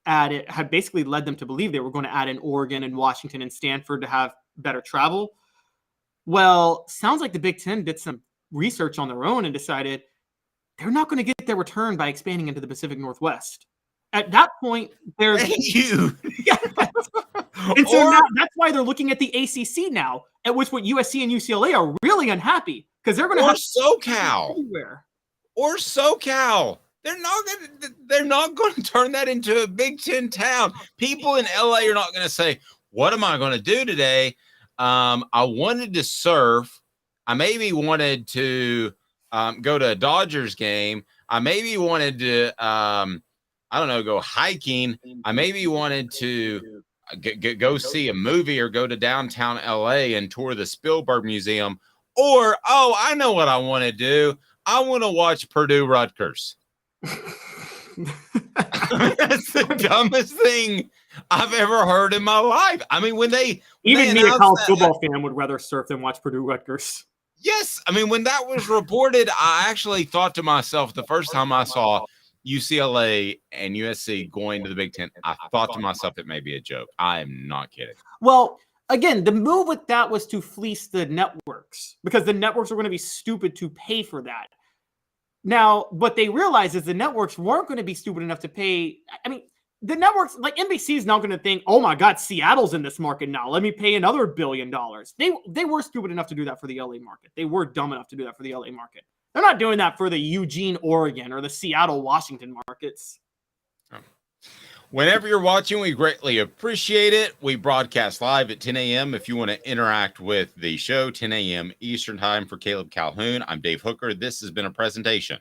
add it, had basically led them to believe they were going to add in Oregon and Washington and Stanford to have better travel. Well, sounds like the Big Ten did some research on their own and decided they're not going to get their return by expanding into the Pacific Northwest. At that point, there's you. And so now that's why they're looking at the ACC now, at which what USC and UCLA are really unhappy because they're going to have SoCal everywhere. Or SoCal. They're not going to turn that into a Big Ten town. People in LA are not going to say, "What am I going to do today?" I wanted to surf. I maybe wanted to go to a Dodgers game. I maybe wanted to go hiking. I maybe wanted to go see a movie or go to downtown LA and tour the Spielberg Museum. Or, I know what I want to do. I want to watch Purdue Rutgers. That's the dumbest thing I've ever heard in my life. I mean, when me, a college football fan, would rather surf than watch Purdue Rutgers. Yes. I mean, when that was reported, I actually thought to myself the first time I saw UCLA and USC going to the Big Ten, I thought to myself, it may be a joke. I am not kidding. Well, again, the move with that was to fleece the networks because the networks were going to be stupid to pay for that. Now, what they realized is the networks weren't going to be stupid enough to pay. I mean, the networks, like NBC is not going to think, oh my God, Seattle's in this market now. Let me pay another $1 billion. They were stupid enough to do that for the LA market. They were dumb enough to do that for the LA market. They're not doing that for the Eugene, Oregon or the Seattle, Washington markets. Whenever you're watching, we greatly appreciate it. We broadcast live at 10 a.m. If you want to interact with the show, 10 a.m. Eastern time for Caleb Calhoun. I'm Dave Hooker. This has been a presentation